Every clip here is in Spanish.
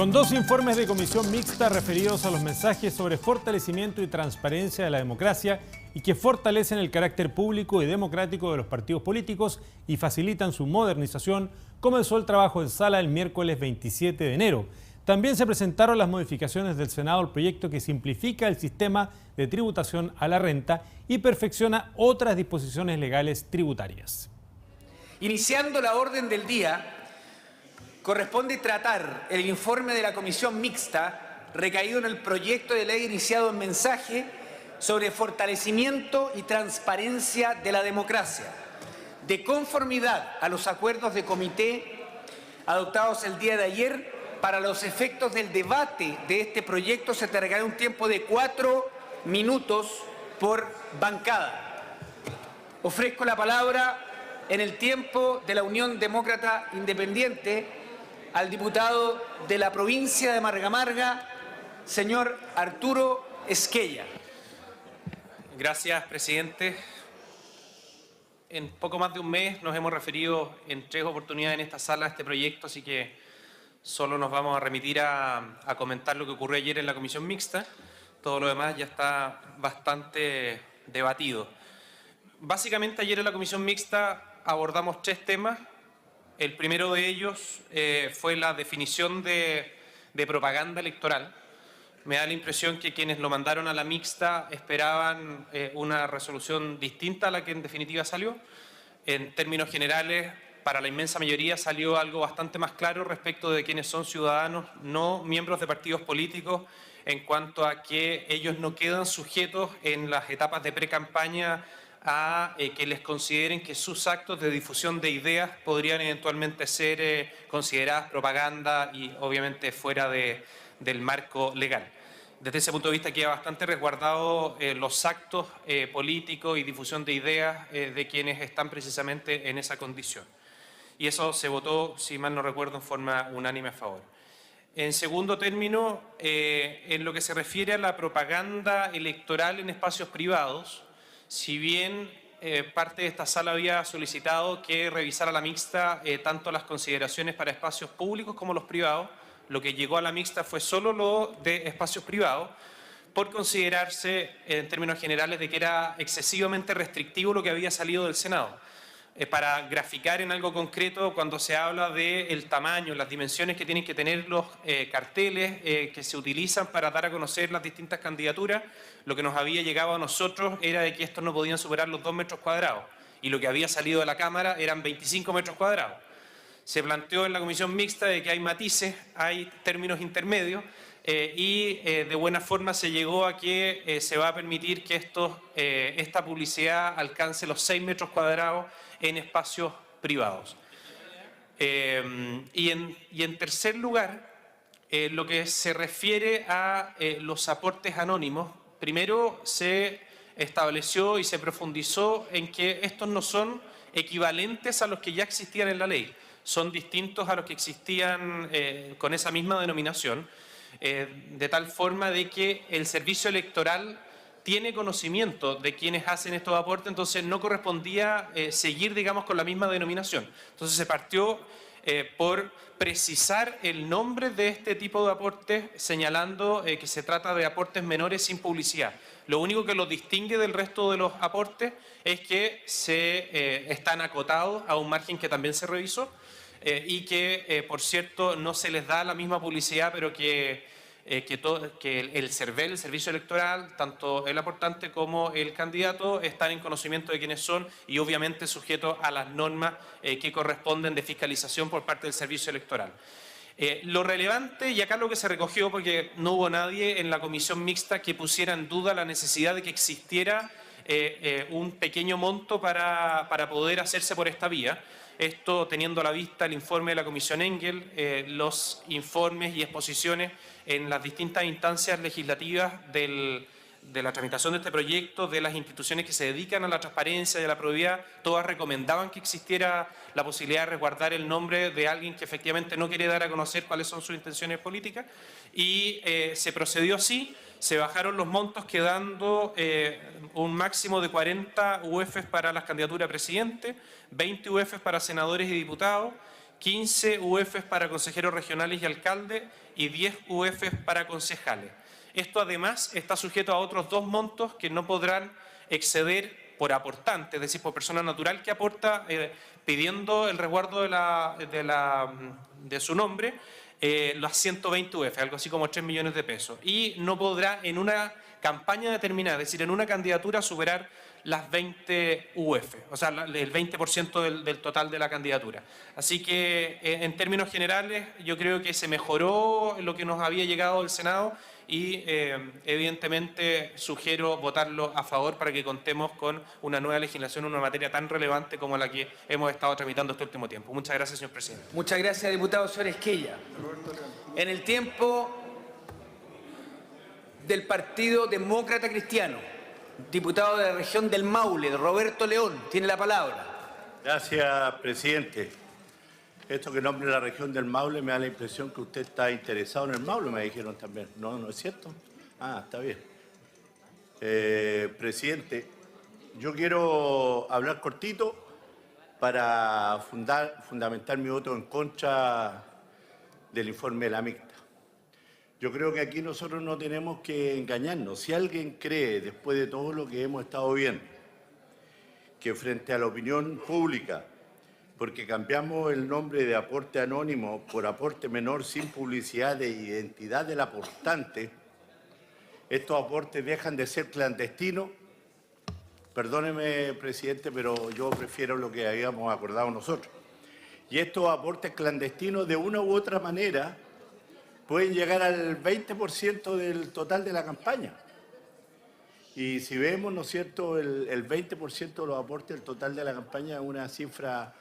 Con dos informes de comisión mixta referidos a los mensajes sobre fortalecimiento y transparencia de la democracia y que fortalecen el carácter público y democrático de los partidos políticos y facilitan su modernización, comenzó el trabajo en sala el miércoles 27 de enero. También se presentaron las modificaciones del Senado al proyecto que simplifica el sistema de tributación a la renta y perfecciona otras disposiciones legales tributarias. Iniciando la orden del día, corresponde tratar el informe de la comisión mixta recaído en el proyecto de ley iniciado en mensaje sobre fortalecimiento y transparencia de la democracia, de conformidad a los acuerdos de comité adoptados el día de ayer. Para los efectos del debate de este proyecto se otorgará un tiempo de 4 minutos por bancada. Ofrezco la palabra en el tiempo de la Unión Demócrata Independiente al diputado de la provincia de Marga Marga, señor Arturo Esquella. Gracias, presidente. En poco más de un mes nos hemos referido en 3 oportunidades en esta sala a este proyecto, así que solo nos vamos a remitir a comentar lo que ocurrió ayer en la comisión mixta. Todo lo demás ya está bastante debatido. Básicamente ayer en la comisión mixta abordamos 3 temas. El primero de ellos fue la definición de propaganda electoral. Me da la impresión que quienes lo mandaron a la mixta esperaban una resolución distinta a la que en definitiva salió. En términos generales, para la inmensa mayoría salió algo bastante más claro respecto de quienes son ciudadanos, no miembros de partidos políticos, en cuanto a que ellos no quedan sujetos en las etapas de pre-campaña a que les consideren que sus actos de difusión de ideas podrían eventualmente ser consideradas propaganda y obviamente fuera del marco legal. Desde ese punto de vista queda bastante resguardado los actos políticos y difusión de ideas de quienes están precisamente en esa condición. Y eso se votó, si mal no recuerdo, en forma unánime a favor. En segundo término, en lo que se refiere a la propaganda electoral en espacios privados, si bien parte de esta sala había solicitado que revisara la mixta tanto las consideraciones para espacios públicos como los privados, lo que llegó a la mixta fue solo lo de espacios privados, por considerarse en términos generales de que era excesivamente restrictivo lo que había salido del Senado. Para graficar en algo concreto, cuando se habla del tamaño, las dimensiones que tienen que tener los carteles que se utilizan para dar a conocer las distintas candidaturas, lo que nos había llegado a nosotros era de que estos no podían superar los 2 metros cuadrados y lo que había salido de la Cámara eran 25 metros cuadrados. Se planteó en la comisión mixta de que hay matices, hay términos intermedios y de buena forma se llegó a que se va a permitir que esta publicidad alcance los 6 metros cuadrados en espacios privados. Y en tercer lugar, lo que se refiere a los aportes anónimos, primero se estableció y se profundizó en que estos no son equivalentes a los que ya existían en la ley, son distintos a los que existían con esa misma denominación, de tal forma de que el servicio electoral tiene conocimiento de quienes hacen estos aportes, entonces no correspondía seguir, digamos, con la misma denominación. Entonces se partió por precisar el nombre de este tipo de aportes, señalando que se trata de aportes menores sin publicidad. Lo único que los distingue del resto de los aportes es que están acotados a un margen que también se revisó y que, por cierto, no se les da la misma publicidad, pero que el CERVEL, el servicio electoral, tanto el aportante como el candidato, están en conocimiento de quiénes son y obviamente sujetos a las normas que corresponden de fiscalización por parte del servicio electoral. Lo relevante, y acá lo que se recogió, porque no hubo nadie en la comisión mixta que pusiera en duda la necesidad de que existiera un pequeño monto para poder hacerse por esta vía. Esto teniendo a la vista el informe de la Comisión Engel, los informes y exposiciones en las distintas instancias legislativas de la tramitación de este proyecto, de las instituciones que se dedican a la transparencia y a la probidad, todas recomendaban que existiera la posibilidad de resguardar el nombre de alguien que efectivamente no quiere dar a conocer cuáles son sus intenciones políticas y se procedió así. Se bajaron los montos quedando un máximo de 40 UFs para las candidaturas a presidente, 20 UFs para senadores y diputados, 15 UFs para consejeros regionales y alcaldes y 10 UFs para concejales. Esto además está sujeto a otros 2 montos que no podrán exceder por aportante, es decir, por persona natural que aporta pidiendo el resguardo de su nombre, las 120 UF, algo así como 3 millones de pesos. Y no podrá en una campaña determinada, es decir, en una candidatura superar las 20 UF, o sea, el 20% del total de la candidatura. Así que, en términos generales, yo creo que se mejoró lo que nos había llegado del Senado y, evidentemente, sugiero votarlo a favor para que contemos con una nueva legislación en una materia tan relevante como la que hemos estado tramitando este último tiempo. Muchas gracias, señor presidente. Muchas gracias, diputado señor Esquella. En el tiempo del Partido Demócrata Cristiano, diputado de la región del Maule, Roberto León, tiene la palabra. Gracias, presidente. Esto que nombre la región del Maule me da la impresión que usted está interesado en el Maule, me dijeron también. ¿No, no es cierto? Ah, está bien. Presidente, yo quiero hablar cortito para fundamentar mi voto en contra del informe de la mixta. Yo creo que aquí nosotros no tenemos que engañarnos. Si alguien cree, después de todo lo que hemos estado viendo, que frente a la opinión pública, porque cambiamos el nombre de aporte anónimo por aporte menor sin publicidad de identidad del aportante, estos aportes dejan de ser clandestinos. Perdóneme, presidente, pero yo prefiero lo que habíamos acordado nosotros. Y estos aportes clandestinos, de una u otra manera, pueden llegar al 20% del total de la campaña. Y si vemos, ¿no es cierto?, el 20% de los aportes del total de la campaña es una cifra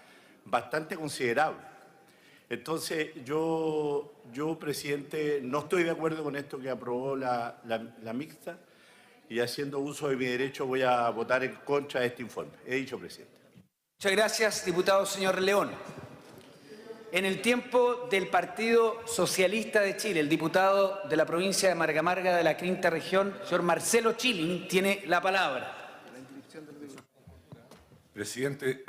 bastante considerable. Entonces, yo, presidente, no estoy de acuerdo con esto que aprobó la mixta y, haciendo uso de mi derecho, voy a votar en contra de este informe. He dicho, presidente. Muchas gracias, diputado señor León. En el tiempo del Partido Socialista de Chile, el diputado de la provincia de Marga Marga de la Quinta Región, señor Marcelo Chilin, tiene la palabra. Presidente,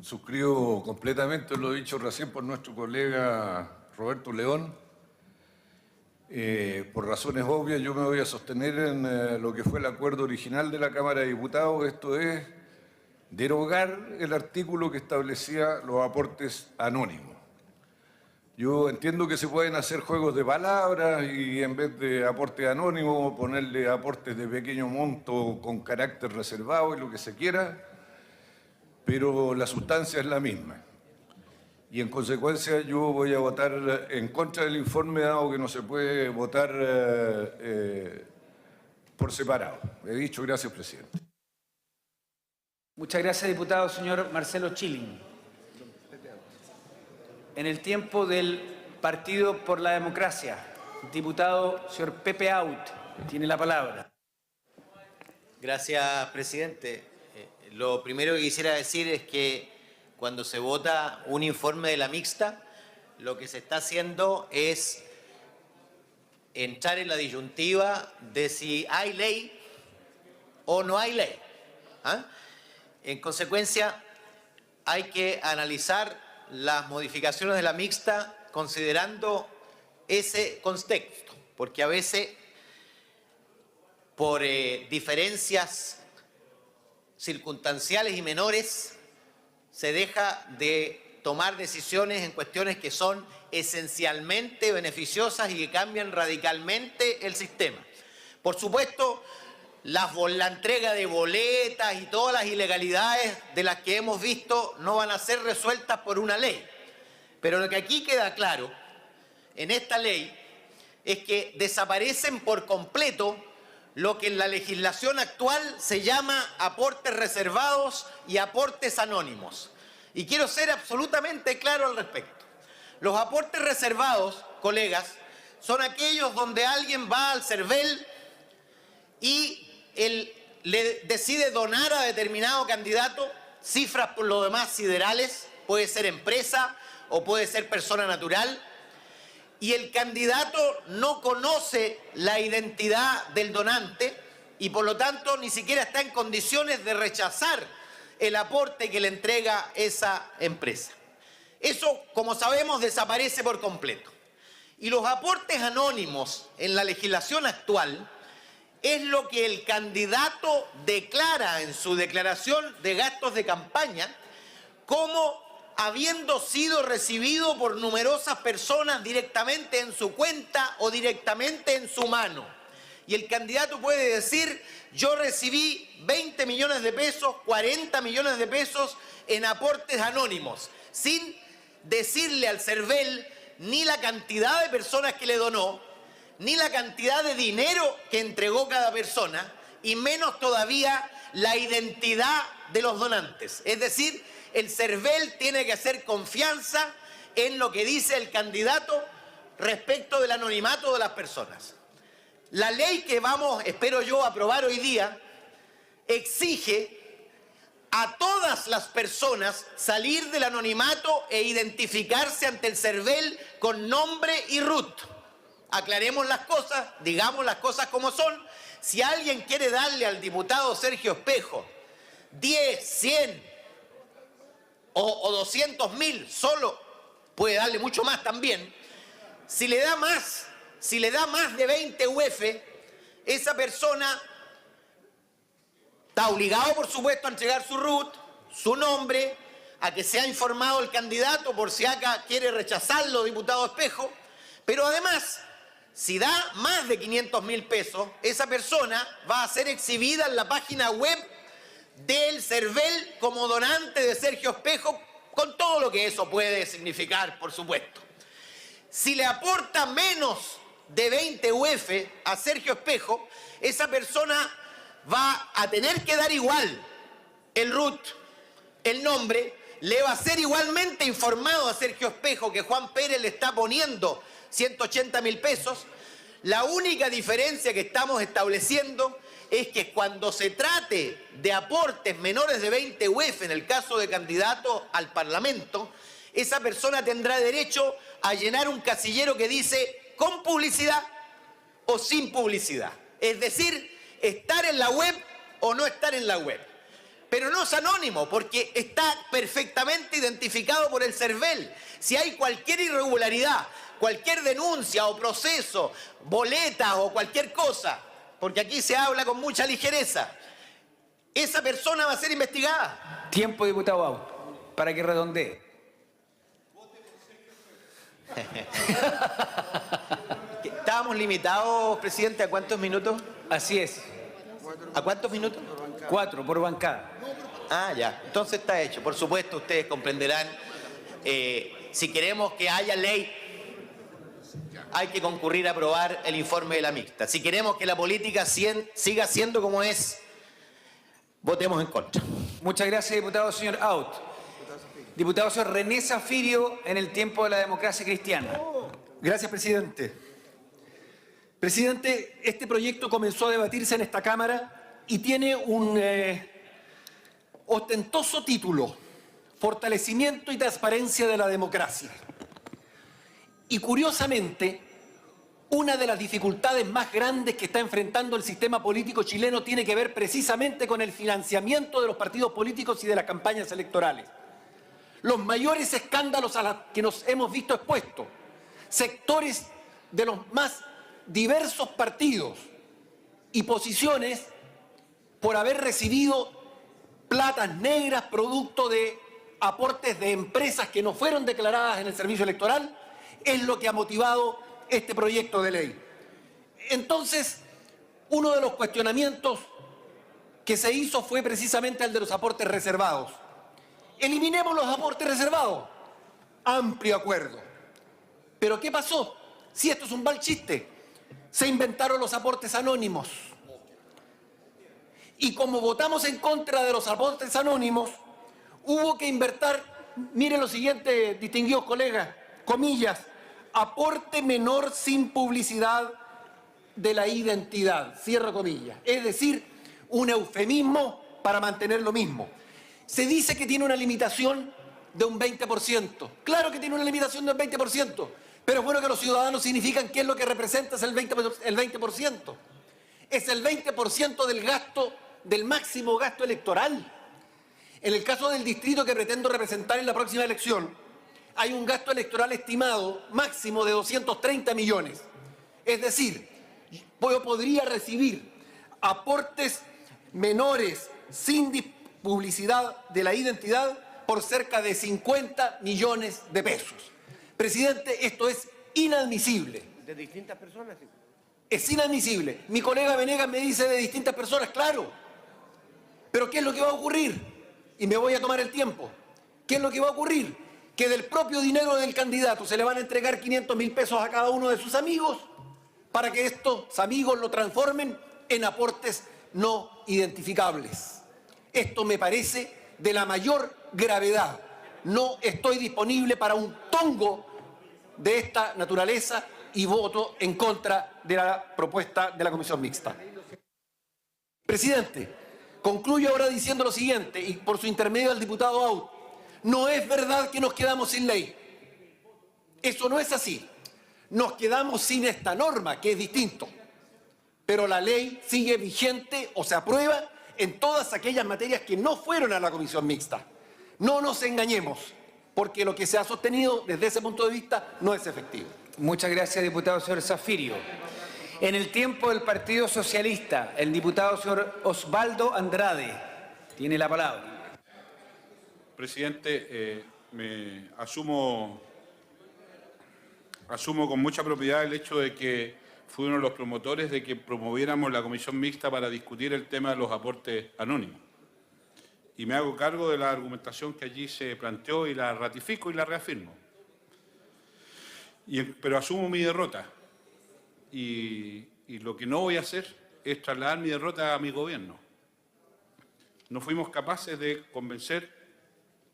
suscribo completamente lo dicho recién por nuestro colega Roberto León. Por razones obvias, yo me voy a sostener en lo que fue el acuerdo original de la Cámara de Diputados, esto es derogar el artículo que establecía los aportes anónimos. Yo entiendo que se pueden hacer juegos de palabras y, en vez de aporte anónimo, ponerle aportes de pequeño monto con carácter reservado y lo que se quiera, pero la sustancia es la misma. Y, en consecuencia, yo voy a votar en contra del informe, dado que no se puede votar por separado. He dicho. Gracias, presidente. Muchas gracias, diputado señor Marcelo Chilin. En el tiempo del Partido por la Democracia, diputado señor Pepe Out, tiene la palabra. Gracias, presidente. Lo primero que quisiera decir es que cuando se vota un informe de la mixta, lo que se está haciendo es entrar en la disyuntiva de si hay ley o no hay ley. En consecuencia, hay que analizar las modificaciones de la mixta considerando ese contexto, porque a veces, por diferencias circunstanciales y menores, se deja de tomar decisiones en cuestiones que son esencialmente beneficiosas y que cambian radicalmente el sistema. Por supuesto, la entrega de boletas y todas las ilegalidades de las que hemos visto no van a ser resueltas por una ley. Pero lo que aquí queda claro en esta ley es que desaparecen por completo lo que en la legislación actual se llama aportes reservados y aportes anónimos. Y quiero ser absolutamente claro al respecto. Los aportes reservados, colegas, son aquellos donde alguien va al CERVEL y él le decide donar a determinado candidato cifras por lo demás siderales, puede ser empresa o puede ser persona natural, y el candidato no conoce la identidad del donante y por lo tanto ni siquiera está en condiciones de rechazar el aporte que le entrega esa empresa. Eso, como sabemos, desaparece por completo. Y los aportes anónimos en la legislación actual es lo que el candidato declara en su declaración de gastos de campaña como habiendo sido recibido por numerosas personas directamente en su cuenta o directamente en su mano. Y el candidato puede decir: yo recibí 20 millones de pesos, 40 millones de pesos en aportes anónimos, sin decirle al CERVEL ni la cantidad de personas que le donó, ni la cantidad de dinero que entregó cada persona, y menos todavía la identidad de los donantes. Es decir, el CERVEL tiene que hacer confianza en lo que dice el candidato respecto del anonimato de las personas. La ley que vamos, espero yo, a aprobar hoy día exige a todas las personas salir del anonimato e identificarse ante el CERVEL con nombre y RUT. Aclaremos las cosas, digamos las cosas como son. Si alguien quiere darle al diputado Sergio Espejo 10, 100 o 200.000, solo puede darle mucho más también. Si le da más de 20 UF, esa persona está obligado, por supuesto, a entregar su RUT, su nombre, a que sea informado el candidato por si acá quiere rechazarlo, diputado Espejo. Pero además, si da más de 500.000 pesos, esa persona va a ser exhibida en la página web del CERVEL como donante de Sergio Espejo, con todo lo que eso puede significar, por supuesto. Si le aporta menos de 20 UF a Sergio Espejo, esa persona va a tener que dar igual el RUT, el nombre, le va a ser igualmente informado a Sergio Espejo que Juan Pérez le está poniendo 180.000 pesos. La única diferencia que estamos estableciendo es que cuando se trate de aportes menores de 20 UF en el caso de candidato al Parlamento, esa persona tendrá derecho a llenar un casillero que dice con publicidad o sin publicidad. Es decir, estar en la web o no estar en la web. Pero no es anónimo, porque está perfectamente identificado por el CERVEL. Si hay cualquier irregularidad, cualquier denuncia o proceso, boletas o cualquier cosa, porque aquí se habla con mucha ligereza, esa persona va a ser investigada. Tiempo, diputado Aut, para que redondee. ¿Estábamos limitados, presidente, a cuántos minutos? Así es. ¿A cuántos minutos? 4 por bancada. Ah, ya. Entonces está hecho. Por supuesto, ustedes comprenderán. Si queremos que haya ley, hay que concurrir a aprobar el informe de la mixta. Si queremos que la política siga siendo como es, votemos en contra. Muchas gracias, diputado señor Aut. Diputado señor René Zafirio, en el tiempo de la democracia cristiana. Gracias, presidente. Presidente, este proyecto comenzó a debatirse en esta Cámara y tiene un ostentoso título: Fortalecimiento y transparencia de la democracia. Y curiosamente, una de las dificultades más grandes que está enfrentando el sistema político chileno tiene que ver precisamente con el financiamiento de los partidos políticos y de las campañas electorales. Los mayores escándalos a los que nos hemos visto expuestos, sectores de los más diversos partidos y posiciones por haber recibido platas negras producto de aportes de empresas que no fueron declaradas en el servicio electoral, es lo que ha motivado este proyecto de ley. Entonces, uno de los cuestionamientos que se hizo fue precisamente el de los aportes reservados. Eliminemos los aportes reservados. Amplio acuerdo. Pero ¿qué pasó? Si esto es un mal chiste, se inventaron los aportes anónimos. Y como votamos en contra de los aportes anónimos, hubo que invertir, mire lo siguiente, distinguidos colegas, comillas, aporte menor sin publicidad de la identidad, cierro comillas. Es decir, un eufemismo para mantener lo mismo. Se dice que tiene una limitación de un 20%. Claro que tiene una limitación del 20%, pero es bueno que los ciudadanos significan qué es lo que representa el 20%. Es el 20% del gasto, del máximo gasto electoral. En el caso del distrito que pretendo representar en la próxima elección, hay un gasto electoral estimado máximo de 230 millones. Es decir, yo podría recibir aportes menores sin publicidad de la identidad por cerca de 50 millones de pesos. Presidente, esto es inadmisible. ¿De distintas personas? Es inadmisible. Mi colega Venegas me dice de distintas personas, claro. Pero ¿qué es lo que va a ocurrir? Y me voy a tomar el tiempo. ¿Qué es lo que va a ocurrir? Que del propio dinero del candidato se le van a entregar 500.000 pesos a cada uno de sus amigos para que estos amigos lo transformen en aportes no identificables. Esto me parece de la mayor gravedad. No estoy disponible para un tongo de esta naturaleza y voto en contra de la propuesta de la comisión mixta. Presidente, concluyo ahora diciendo lo siguiente, y por su intermedio al diputado Aut. No es verdad que nos quedamos sin ley. Eso no es así. Nos quedamos sin esta norma, que es distinto. Pero la ley sigue vigente o se aprueba en todas aquellas materias que no fueron a la comisión mixta. No nos engañemos, porque lo que se ha sostenido desde ese punto de vista no es efectivo. Muchas gracias, diputado señor Zafirio. En el tiempo del Partido Socialista, el diputado señor Osvaldo Andrade tiene la palabra. Presidente, asumo con mucha propiedad el hecho de que fui uno de los promotores de que promoviéramos la comisión mixta para discutir el tema de los aportes anónimos. Y me hago cargo de la argumentación que allí se planteó y la ratifico y la reafirmo. Pero asumo mi derrota. Y lo que no voy a hacer es trasladar mi derrota a mi gobierno. No fuimos capaces de convencer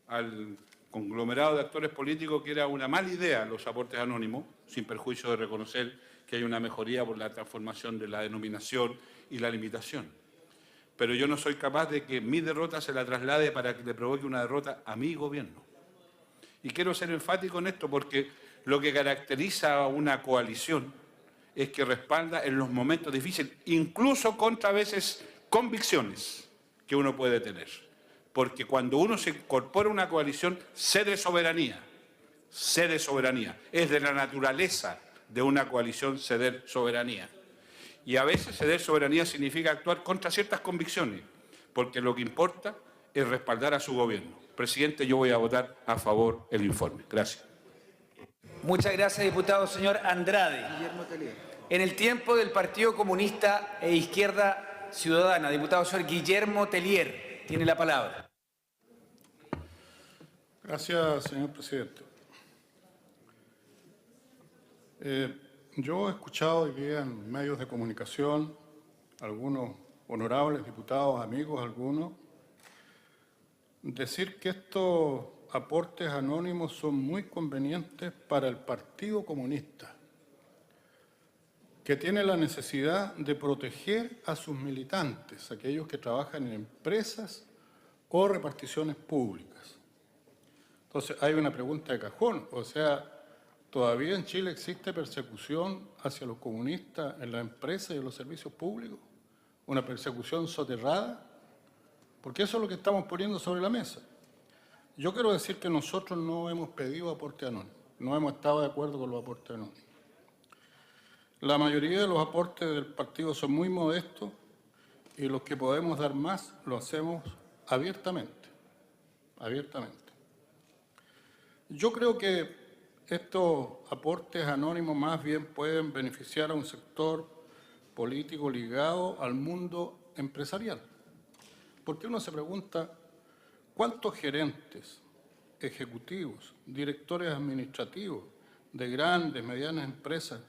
al conglomerado de actores políticos que era una mala idea los aportes anónimos, sin perjuicio de reconocer que hay una mejoría por la transformación de la denominación y la limitación. Pero yo no soy capaz de que mi derrota se la traslade para que le provoque una derrota a mi gobierno. Y quiero ser enfático en esto porque lo que caracteriza a una coalición es que respalda en los momentos difíciles, incluso contra a veces convicciones que uno puede tener. Porque cuando uno se incorpora a una coalición, cede soberanía. Cede soberanía. Es de la naturaleza de una coalición ceder soberanía. Y a veces ceder soberanía significa actuar contra ciertas convicciones, porque lo que importa es respaldar a su gobierno. Presidente, yo voy a votar a favor del informe. Gracias. Muchas gracias, diputado señor Andrade. En el tiempo del Partido Comunista e Izquierda Ciudadana, diputado señor Guillermo Tellier, tiene la palabra. Gracias, señor presidente. Yo he escuchado hoy día en medios de comunicación, algunos honorables diputados, amigos, algunos, decir que estos aportes anónimos son muy convenientes para el Partido Comunista, que tiene la necesidad de proteger a sus militantes, aquellos que trabajan en empresas o reparticiones públicas. Entonces, hay una pregunta de cajón, o sea, ¿todavía en Chile existe persecución hacia los comunistas en las empresas y en los servicios públicos? ¿Una persecución soterrada? Porque eso es lo que estamos poniendo sobre la mesa. Yo quiero decir que nosotros no hemos pedido aporte anónimo, no hemos estado de acuerdo con los aportes anónimos. La mayoría de los aportes del partido son muy modestos y los que podemos dar más lo hacemos abiertamente, abiertamente. Yo creo que estos aportes anónimos más bien pueden beneficiar a un sector político ligado al mundo empresarial. Porque uno se pregunta, ¿cuántos gerentes, ejecutivos, directores administrativos de grandes, medianas empresas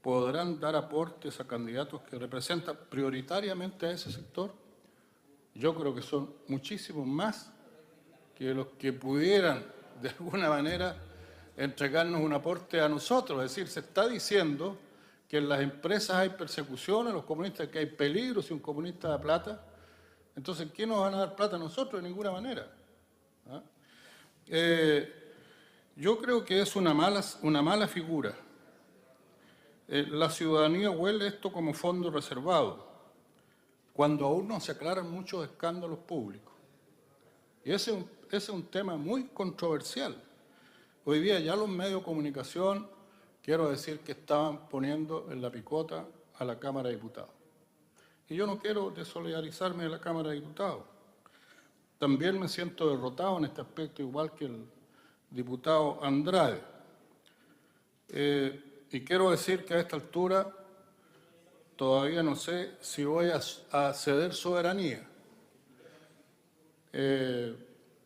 podrán dar aportes a candidatos que representan prioritariamente a ese sector? Yo creo que son muchísimos más que los que pudieran, de alguna manera, entregarnos un aporte a nosotros. Es decir, se está diciendo que en las empresas hay persecución a los comunistas, que hay peligro si un comunista da plata. Entonces, ¿quién nos van a dar plata a nosotros? De ninguna manera. ¿Ah? Yo creo que es una mala figura. La ciudadanía huele esto como fondo reservado, cuando aún no se aclaran muchos escándalos públicos. Y ese es un tema muy controversial. Hoy día ya los medios de comunicación, quiero decir que estaban poniendo en la picota a la Cámara de Diputados. Y yo no quiero desolidarizarme de la Cámara de Diputados. También me siento derrotado en este aspecto, igual que el diputado Andrade. Y quiero decir que a esta altura todavía no sé si voy a ceder soberanía.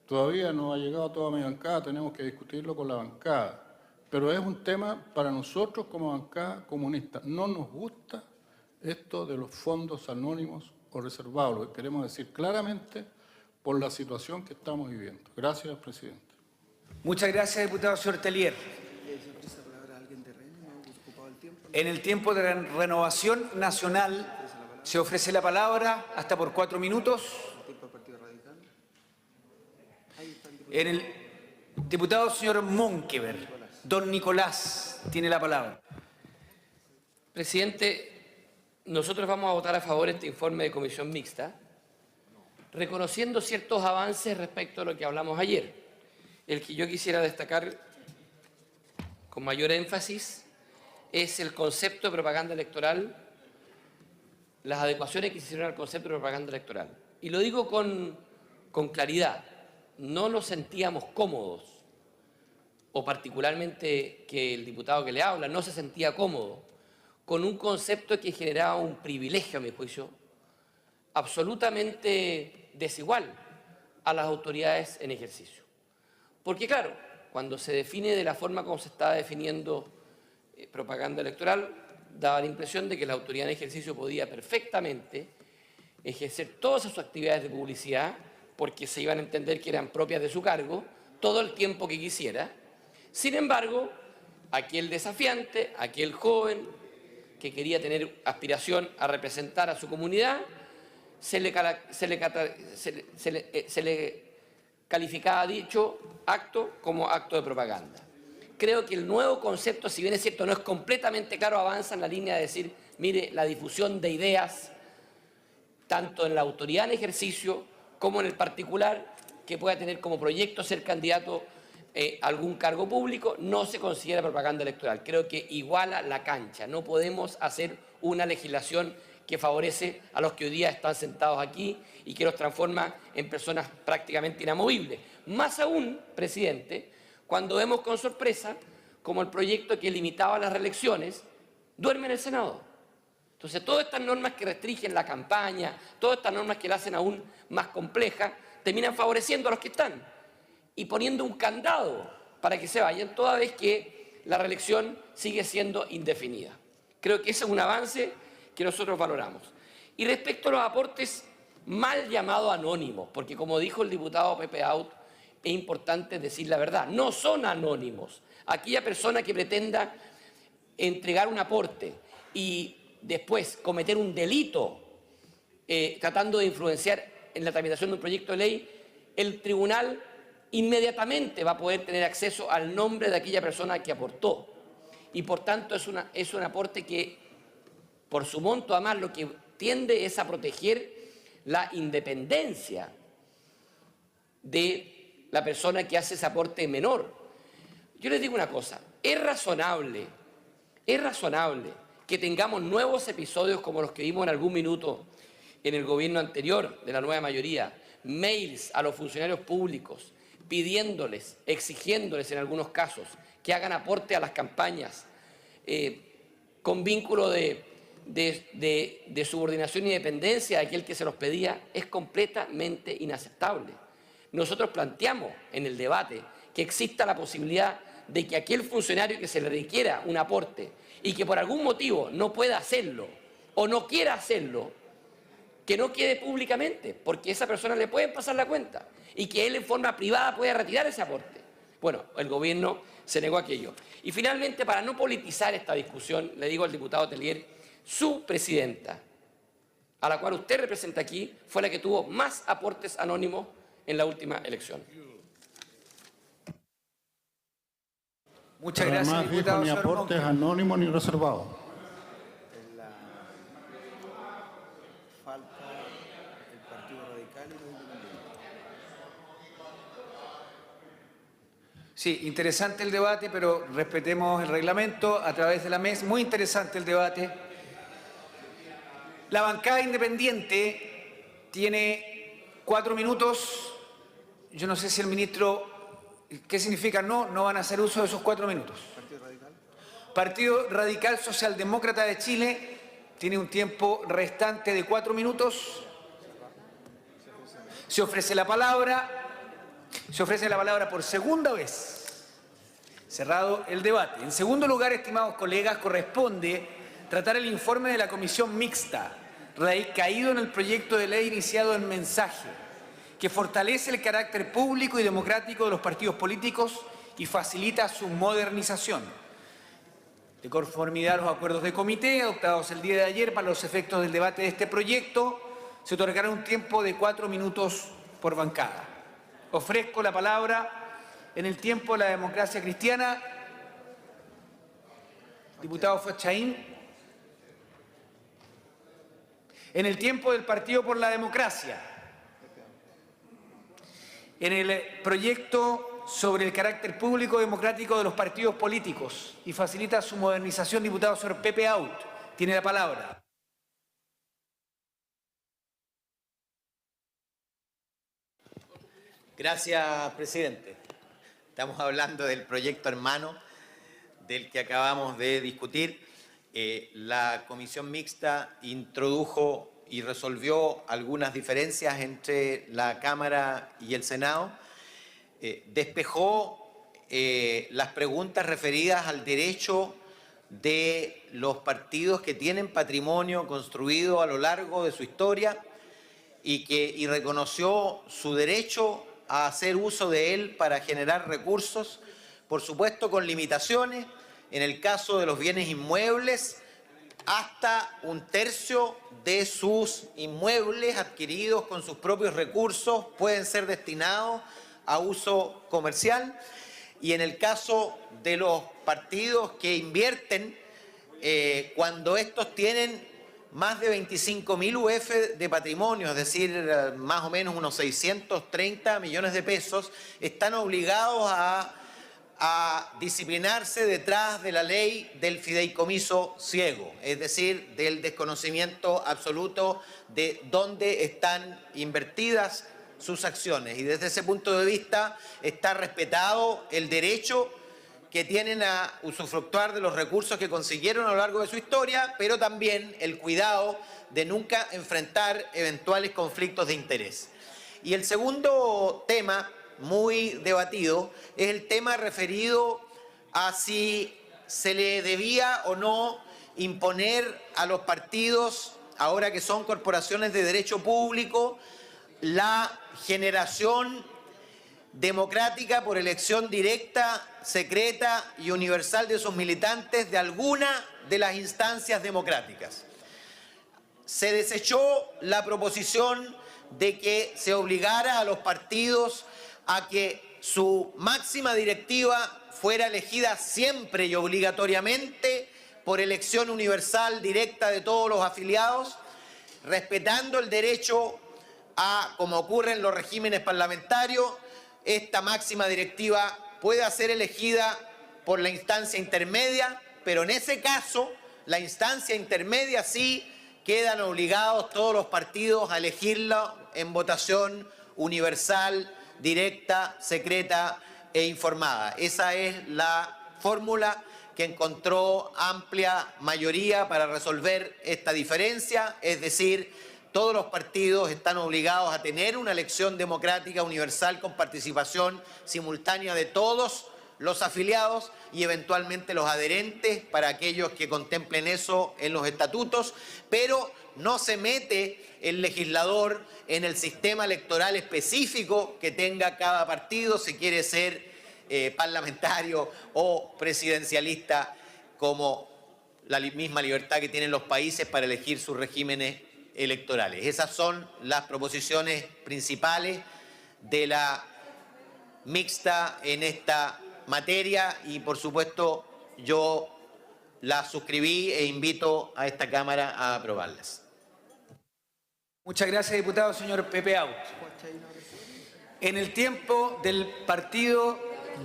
Todavía no ha llegado toda mi bancada, tenemos que discutirlo con la bancada. Pero es un tema para nosotros como bancada comunista. No nos gusta esto de los fondos anónimos o reservados. Lo que queremos decir claramente por la situación que estamos viviendo. Gracias, presidente. Muchas gracias, diputado señor Tellier. En el tiempo de Renovación Nacional se ofrece la palabra hasta por 4 minutos. En el diputado señor Monkever, don Nicolás, tiene la palabra. Presidente, nosotros vamos a votar a favor de este informe de comisión mixta, reconociendo ciertos avances respecto a lo que hablamos ayer. El que yo quisiera destacar con mayor énfasis es el concepto de propaganda electoral, las adecuaciones que se hicieron al concepto de propaganda electoral. Y lo digo con claridad, no nos sentíamos cómodos, o particularmente que el diputado que le habla no se sentía cómodo, con un concepto que generaba un privilegio, a mi juicio, absolutamente desigual a las autoridades en ejercicio. Porque claro, cuando se define de la forma como se estaba definiendo propaganda electoral, daba la impresión de que la autoridad en ejercicio podía perfectamente ejercer todas sus actividades de publicidad, porque se iban a entender que eran propias de su cargo, todo el tiempo que quisiera. Sin embargo, aquel desafiante, aquel joven que quería tener aspiración a representar a su comunidad, se le calificaba dicho acto como acto de propaganda. Creo que el nuevo concepto, si bien es cierto, no es completamente claro, avanza en la línea de decir, mire, la difusión de ideas, tanto en la autoridad en ejercicio como en el particular, que pueda tener como proyecto ser candidato a algún cargo público, no se considera propaganda electoral. Creo que iguala la cancha. No podemos hacer una legislación que favorece a los que hoy día están sentados aquí y que los transforma en personas prácticamente inamovibles. Más aún, presidente, cuando vemos con sorpresa como el proyecto que limitaba las reelecciones duerme en el Senado. Entonces, todas estas normas que restringen la campaña, todas estas normas que la hacen aún más compleja, terminan favoreciendo a los que están y poniendo un candado para que se vayan, toda vez que la reelección sigue siendo indefinida. Creo que ese es un avance que nosotros valoramos. Y respecto a los aportes mal llamados anónimos, porque como dijo el diputado Pepe Out, es importante decir la verdad, no son anónimos. Aquella persona que pretenda entregar un aporte y después cometer un delito tratando de influenciar en la tramitación de un proyecto de ley, el tribunal inmediatamente va a poder tener acceso al nombre de aquella persona que aportó. Y por tanto es un aporte que, por su monto, además, lo que tiende es a proteger la independencia de la persona que hace ese aporte menor. Yo les digo una cosa, es razonable que tengamos nuevos episodios como los que vimos en algún minuto en el gobierno anterior de la nueva mayoría, mails a los funcionarios públicos pidiéndoles, exigiéndoles en algunos casos que hagan aporte a las campañas con vínculo de subordinación y dependencia de aquel que se los pedía, es completamente inaceptable. Nosotros planteamos en el debate que exista la posibilidad de que aquel funcionario que se le requiera un aporte y que por algún motivo no pueda hacerlo o no quiera hacerlo, que no quede públicamente, porque a esa persona le pueden pasar la cuenta y que él en forma privada pueda retirar ese aporte. Bueno, el gobierno se negó a aquello. Y finalmente, para no politizar esta discusión, le digo al diputado Tellier, su presidenta, a la cual usted representa aquí, fue la que tuvo más aportes anónimos en la última elección. Muchas gracias, Además, diputado. dijo, ni aportes anónimos ni reservados. Sí, interesante el debate, pero respetemos el reglamento a través de la mesa. Muy interesante el debate. La bancada independiente tiene 4 minutos. Yo no sé si el ministro, ¿qué significa no? No van a hacer uso de esos 4 minutos. Partido Radical Socialdemócrata de Chile tiene un tiempo restante de 4 minutos. Se ofrece la palabra por segunda vez. Cerrado el debate. En segundo lugar, estimados colegas, corresponde tratar el informe de la Comisión Mixta, caído en el proyecto de ley iniciado en mensaje, que fortalece el carácter público y democrático de los partidos políticos y facilita su modernización. De conformidad a los acuerdos de comité adoptados el día de ayer para los efectos del debate de este proyecto, se otorgará un tiempo de 4 minutos por bancada. Ofrezco la palabra en el tiempo de la democracia cristiana. Diputado Fachaín. En el tiempo del Partido por la Democracia. En el proyecto sobre el carácter público democrático de los partidos políticos y facilita su modernización, diputado señor Pepe Out. Tiene la palabra. Gracias, presidente. Estamos hablando del proyecto hermano del que acabamos de discutir. La comisión mixta introdujo y resolvió algunas diferencias entre la Cámara y el Senado. Despejó las preguntas referidas al derecho de los partidos que tienen patrimonio construido a lo largo de su historia y reconoció su derecho a hacer uso de él para generar recursos, por supuesto con limitaciones. En el caso de los bienes inmuebles, hasta 1/3 de sus inmuebles adquiridos con sus propios recursos pueden ser destinados a uso comercial. Y en el caso de los partidos que invierten, cuando estos tienen más de 25.000 UF de patrimonio, es decir, más o menos unos 630 millones de pesos, están obligados a disciplinarse detrás de la ley del fideicomiso ciego, es decir, del desconocimiento absoluto de dónde están invertidas sus acciones. Y desde ese punto de vista está respetado el derecho que tienen a usufructuar de los recursos que consiguieron a lo largo de su historia, pero también el cuidado de nunca enfrentar eventuales conflictos de interés. Y el segundo tema, muy debatido, es el tema referido a si se le debía o no imponer a los partidos, ahora que son corporaciones de derecho público, la generación democrática por elección directa, secreta y universal de sus militantes de alguna de las instancias democráticas. Se desechó la proposición de que se obligara a los partidos a que su máxima directiva fuera elegida siempre y obligatoriamente por elección universal directa de todos los afiliados, respetando el derecho a, como ocurre en los regímenes parlamentarios, esta máxima directiva puede ser elegida por la instancia intermedia, pero en ese caso, la instancia intermedia sí quedan obligados todos los partidos a elegirla en votación universal, directa, secreta e informada. Esa es la fórmula que encontró amplia mayoría para resolver esta diferencia, es decir, todos los partidos están obligados a tener una elección democrática universal con participación simultánea de todos los afiliados y eventualmente los adherentes para aquellos que contemplen eso en los estatutos, pero no se mete el legislador en el sistema electoral específico que tenga cada partido si quiere ser parlamentario o presidencialista, como la misma libertad que tienen los países para elegir sus regímenes electorales. Esas son las proposiciones principales de la mixta en esta materia y, por supuesto, yo las suscribí e invito a esta Cámara a aprobarlas. Muchas gracias, diputado. Señor Pepe Out. En el tiempo del Partido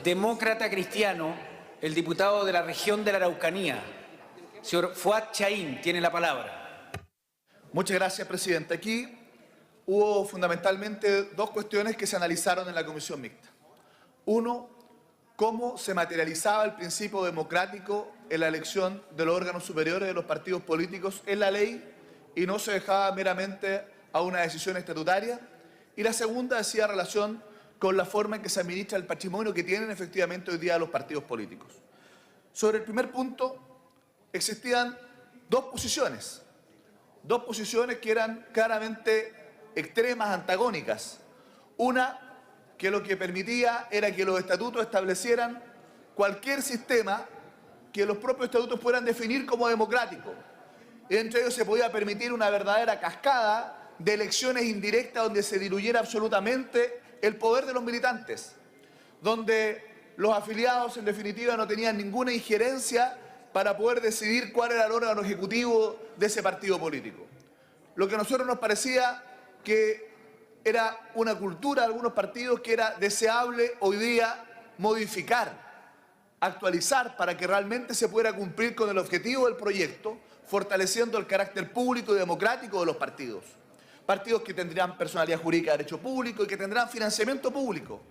demócrata cristiano, el diputado de la región de la Araucanía, señor Fuad Chaín, tiene la palabra. Muchas gracias, presidente. Aquí hubo fundamentalmente dos cuestiones que se analizaron en la comisión mixta. Uno, cómo se materializaba el principio democrático en la elección de los órganos superiores de los partidos políticos en la ley y no se dejaba meramente a una decisión estatutaria. Y la segunda hacía relación con la forma en que se administra el patrimonio que tienen efectivamente hoy día los partidos políticos. Sobre el primer punto, existían dos posiciones que eran claramente extremas, antagónicas. Una, que lo que permitía era que los estatutos establecieran cualquier sistema que los propios estatutos puedan definir como democrático. Entre ellos se podía permitir una verdadera cascada de elecciones indirectas donde se diluyera absolutamente el poder de los militantes, donde los afiliados en definitiva no tenían ninguna injerencia para poder decidir cuál era el órgano ejecutivo de ese partido político. Lo que a nosotros nos parecía que era una cultura de algunos partidos que era deseable hoy día modificar, actualizar para que realmente se pudiera cumplir con el objetivo del proyecto, fortaleciendo el carácter público y democrático de los partidos. Partidos que tendrán personalidad jurídica de derecho público y que tendrán financiamiento público.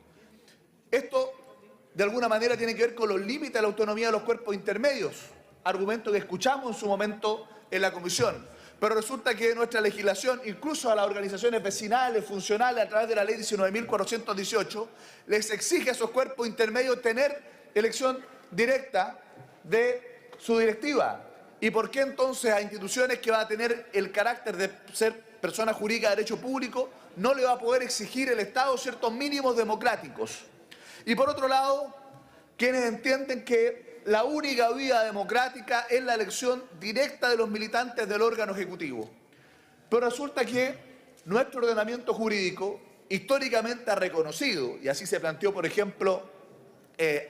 Esto, de alguna manera, tiene que ver con los límites de la autonomía de los cuerpos intermedios, argumento que escuchamos en su momento en la comisión. Pero resulta que nuestra legislación, incluso a las organizaciones vecinales, funcionales, a través de la ley 19.418, les exige a esos cuerpos intermedios tener elección directa de su directiva. ¿Y por qué entonces a instituciones que van a tener el carácter de ser persona jurídica de derecho público no le va a poder exigir el Estado ciertos mínimos democráticos? Y por otro lado, quienes entienden que la única vía democrática es la elección directa de los militantes del órgano ejecutivo. Pero resulta que nuestro ordenamiento jurídico históricamente ha reconocido, y así se planteó, por ejemplo,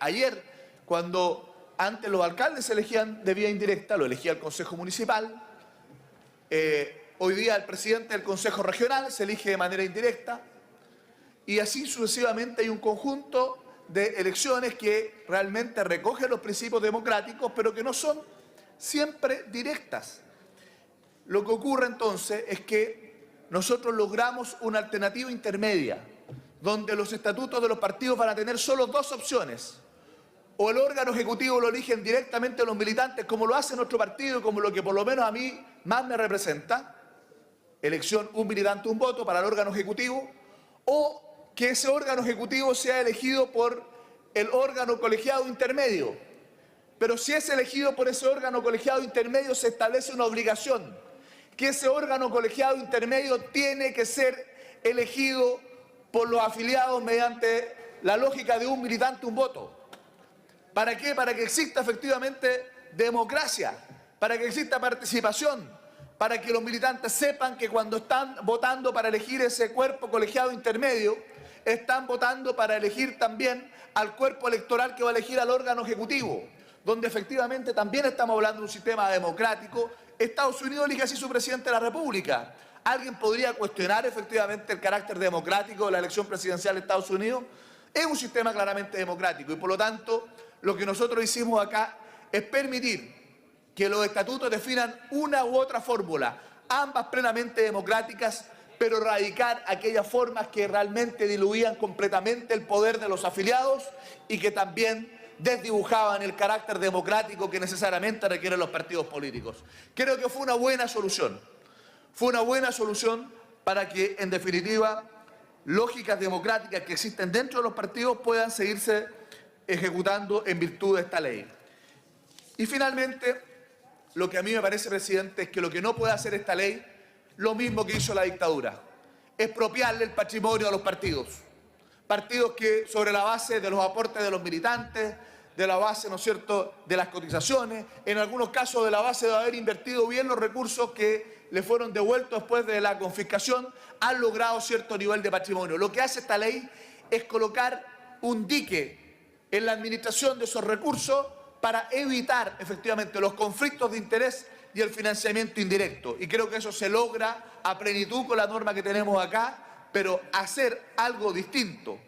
ayer, cuando antes los alcaldes se elegían de vía indirecta, lo elegía el Consejo Municipal, hoy día el presidente del Consejo Regional se elige de manera indirecta, y así sucesivamente hay un conjunto de elecciones que realmente recogen los principios democráticos, pero que no son siempre directas. Lo que ocurre entonces es que nosotros logramos una alternativa intermedia, donde los estatutos de los partidos van a tener solo dos opciones. O el órgano ejecutivo lo eligen directamente los militantes, como lo hace nuestro partido, como lo que por lo menos a mí más me representa, elección un militante, un voto para el órgano ejecutivo, o que ese órgano ejecutivo sea elegido por el órgano colegiado intermedio. Pero si es elegido por ese órgano colegiado intermedio, se establece una obligación, que ese órgano colegiado intermedio tiene que ser elegido por los afiliados mediante la lógica de un militante, un voto. ¿Para qué? Para que exista efectivamente democracia, para que exista participación, para que los militantes sepan que cuando están votando para elegir ese cuerpo colegiado intermedio, están votando para elegir también al cuerpo electoral que va a elegir al órgano ejecutivo, donde efectivamente también estamos hablando de un sistema democrático. Estados Unidos elige así su presidente de la República. ¿Alguien podría cuestionar efectivamente el carácter democrático de la elección presidencial de Estados Unidos? Es un sistema claramente democrático y por lo tanto lo que nosotros hicimos acá es permitir que los estatutos definan una u otra fórmula, ambas plenamente democráticas, pero erradicar aquellas formas que realmente diluían completamente el poder de los afiliados y que también desdibujaban el carácter democrático que necesariamente requieren los partidos políticos. Creo que fue una buena solución. Fue una buena solución para que, en definitiva, lógicas democráticas que existen dentro de los partidos puedan seguirse ejecutando en virtud de esta ley. Y finalmente, lo que a mí me parece, presidente, es que lo que no puede hacer esta ley, lo mismo que hizo la dictadura, expropiarle el patrimonio a los partidos. Partidos que sobre la base de los aportes de los militantes, de la base, ¿no es cierto?, de las cotizaciones, en algunos casos de la base de haber invertido bien los recursos que le fueron devueltos después de la confiscación, han logrado cierto nivel de patrimonio. Lo que hace esta ley es colocar un dique en la administración de esos recursos para evitar efectivamente los conflictos de interés y el financiamiento indirecto. Y creo que eso se logra a plenitud con la norma que tenemos acá, pero hacer algo distinto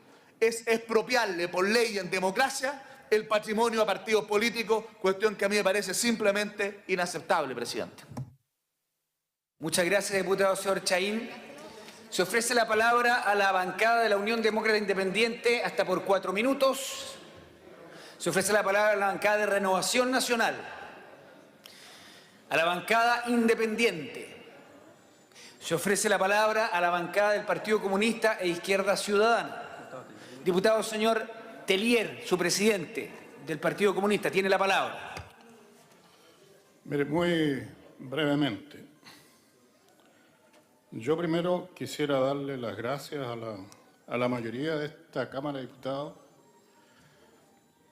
es expropiarle por ley en democracia el patrimonio a partidos políticos, cuestión que a mí me parece simplemente inaceptable, presidente. Muchas gracias, diputado señor Chaín. Se ofrece la palabra a la bancada de la Unión Demócrata Independiente hasta por 4 minutos. Se ofrece la palabra a la bancada de Renovación Nacional, a la bancada independiente. Se ofrece la palabra a la bancada del Partido Comunista e Izquierda Ciudadana. Diputado señor Tellier, su presidente del Partido Comunista, tiene la palabra. Mire, muy brevemente. Yo primero quisiera darle las gracias a la mayoría de esta Cámara de Diputados,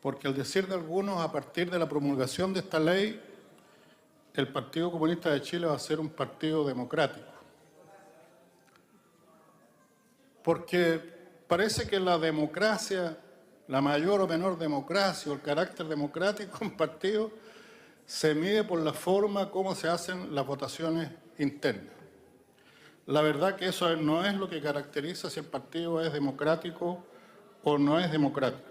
porque al decir de algunos, a partir de la promulgación de esta ley, el Partido Comunista de Chile va a ser un partido democrático. Porque parece que la democracia, la mayor o menor democracia o el carácter democrático de un partido se mide por la forma como se hacen las votaciones internas. La verdad que eso no es lo que caracteriza si el partido es democrático o no es democrático.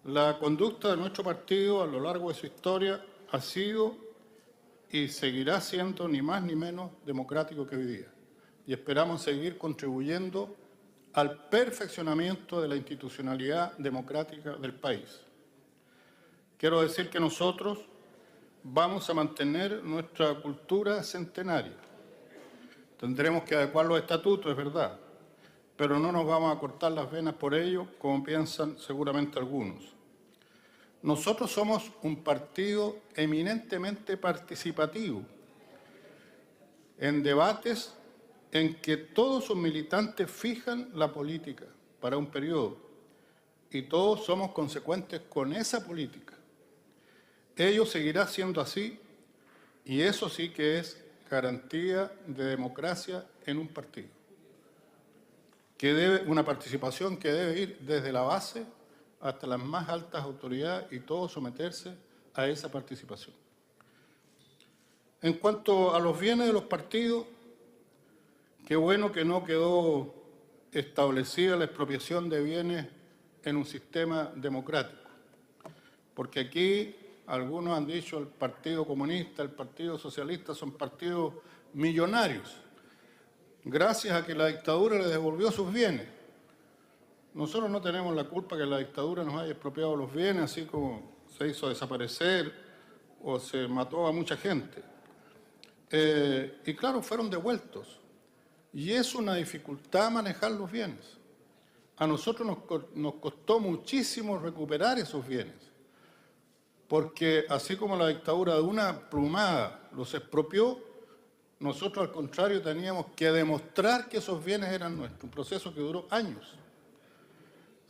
La conducta de nuestro partido a lo largo de su historia ha sido y seguirá siendo ni más ni menos democrático que hoy día. Y esperamos seguir contribuyendo al perfeccionamiento de la institucionalidad democrática del país. Quiero decir que nosotros vamos a mantener nuestra cultura centenaria. Tendremos que adecuar los estatutos, es verdad, pero no nos vamos a cortar las venas por ello, como piensan seguramente algunos. Nosotros somos un partido eminentemente participativo, en debates en que todos sus militantes fijan la política para un periodo y todos somos consecuentes con esa política. Ello seguirá siendo así y eso sí que es garantía de democracia en un partido, una participación que debe ir desde la base hasta las más altas autoridades y todo someterse a esa participación. En cuanto a los bienes de los partidos, qué bueno que no quedó establecida la expropiación de bienes en un sistema democrático, porque aquí algunos han dicho el Partido Comunista, el Partido Socialista son partidos millonarios, gracias a que la dictadura les devolvió sus bienes. Nosotros no tenemos la culpa que la dictadura nos haya expropiado los bienes, así como se hizo desaparecer o se mató a mucha gente. Y claro, fueron devueltos. Y es una dificultad manejar los bienes. A nosotros nos costó muchísimo recuperar esos bienes, porque así como la dictadura de una plumada los expropió, nosotros al contrario teníamos que demostrar que esos bienes eran nuestros, un proceso que duró años.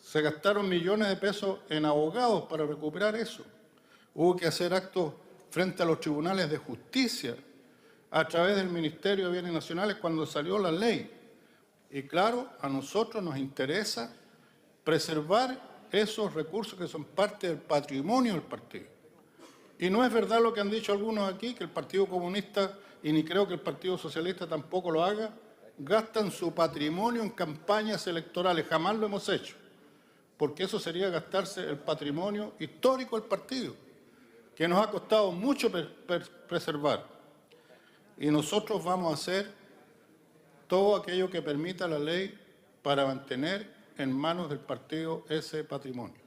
Se gastaron millones de pesos en abogados para recuperar eso. Hubo que hacer actos frente a los tribunales de justicia a través del Ministerio de Bienes Nacionales cuando salió la ley. Y claro, a nosotros nos interesa preservar esos recursos que son parte del patrimonio del partido. Y no es verdad lo que han dicho algunos aquí, que el Partido Comunista, y ni creo que el Partido Socialista tampoco lo haga, gastan su patrimonio en campañas electorales. Jamás lo hemos hecho, porque eso sería gastarse el patrimonio histórico del partido, que nos ha costado mucho preservar. Y nosotros vamos a hacer todo aquello que permita la ley para mantener en manos del partido ese patrimonio.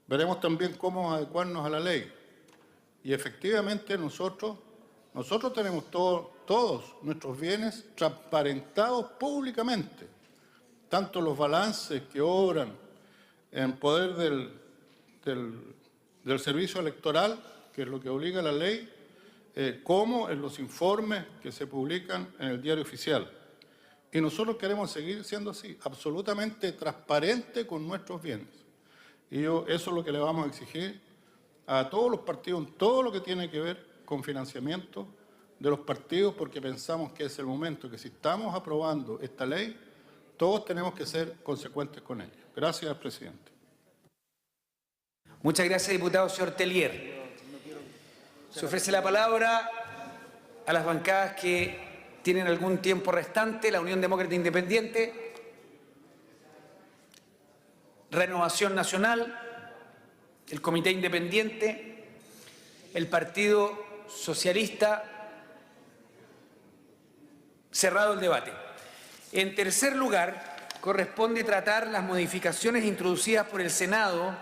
Veremos también cómo adecuarnos a la ley. Y efectivamente nosotros tenemos todos nuestros bienes transparentados públicamente, tanto los balances que obran en poder del servicio electoral, que es lo que obliga la ley, como en los informes que se publican en el Diario Oficial. Y nosotros queremos seguir siendo así, absolutamente transparente con nuestros bienes. Y eso es lo que le vamos a exigir a todos los partidos, en todo lo que tiene que ver con financiamiento de los partidos, porque pensamos que es el momento que si estamos aprobando esta ley, todos tenemos que ser consecuentes con ella. Gracias, presidente. Muchas gracias, diputado señor Tellier. Se ofrece la palabra a las bancadas que tienen algún tiempo restante. La Unión Demócrata Independiente. Renovación Nacional, el Comité Independiente, el Partido Socialista. Cerrado el debate. En tercer lugar, corresponde tratar las modificaciones introducidas por el Senado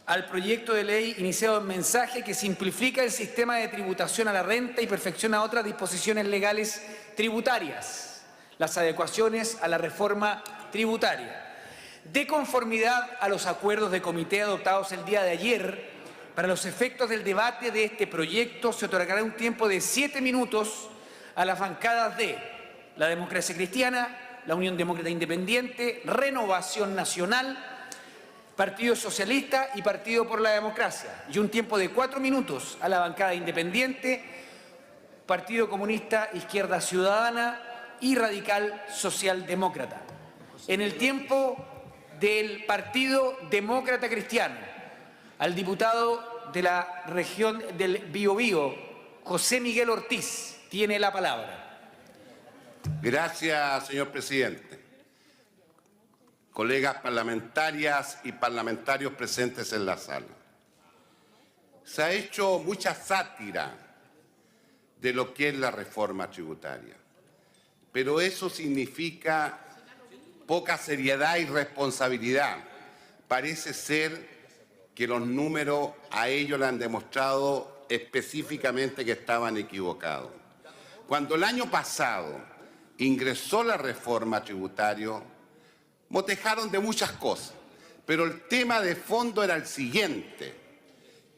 al proyecto de ley iniciado en mensaje que simplifica el sistema de tributación a la renta y perfecciona otras disposiciones legales tributarias, las adecuaciones a la reforma tributaria. De conformidad a los acuerdos de comité adoptados el día de ayer, para los efectos del debate de este proyecto se otorgará un tiempo de 7 minutos a las bancadas de la Democracia Cristiana, la Unión Demócrata Independiente, Renovación Nacional, Partido Socialista y Partido por la Democracia, y un tiempo de 4 minutos a la bancada independiente, Partido Comunista, Izquierda Ciudadana y Radical Socialdemócrata. En el tiempo del Partido Demócrata Cristiano, al diputado de la región del Biobío, José Miguel Ortiz, tiene la palabra. Gracias, señor presidente. Colegas parlamentarias y parlamentarios presentes en la sala. Se ha hecho mucha sátira de lo que es la reforma tributaria, pero eso significa poca seriedad y responsabilidad. Parece ser que los números a ellos le han demostrado específicamente que estaban equivocados. Cuando el año pasado ingresó la reforma tributaria, motejaron de muchas cosas, pero el tema de fondo era el siguiente,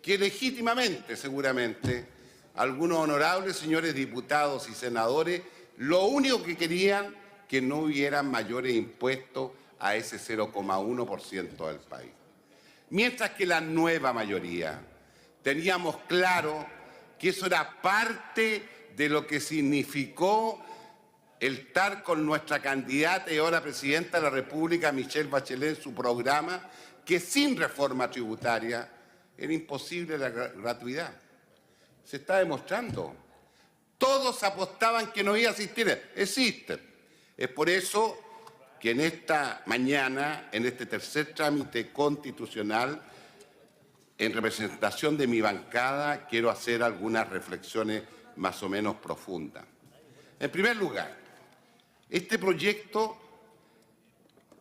que legítimamente, seguramente, algunos honorables señores diputados y senadores, lo único que querían que no hubieran mayores impuestos a ese 0,1% del país. Mientras que la nueva mayoría teníamos claro que eso era parte de lo que significó el estar con nuestra candidata y ahora presidenta de la República, Michelle Bachelet, en su programa, que sin reforma tributaria era imposible la gratuidad. Se está demostrando. Todos apostaban que no iba a existir. Existe. Es por eso que en esta mañana, en este tercer trámite constitucional, en representación de mi bancada, quiero hacer algunas reflexiones más o menos profundas. En primer lugar, este proyecto,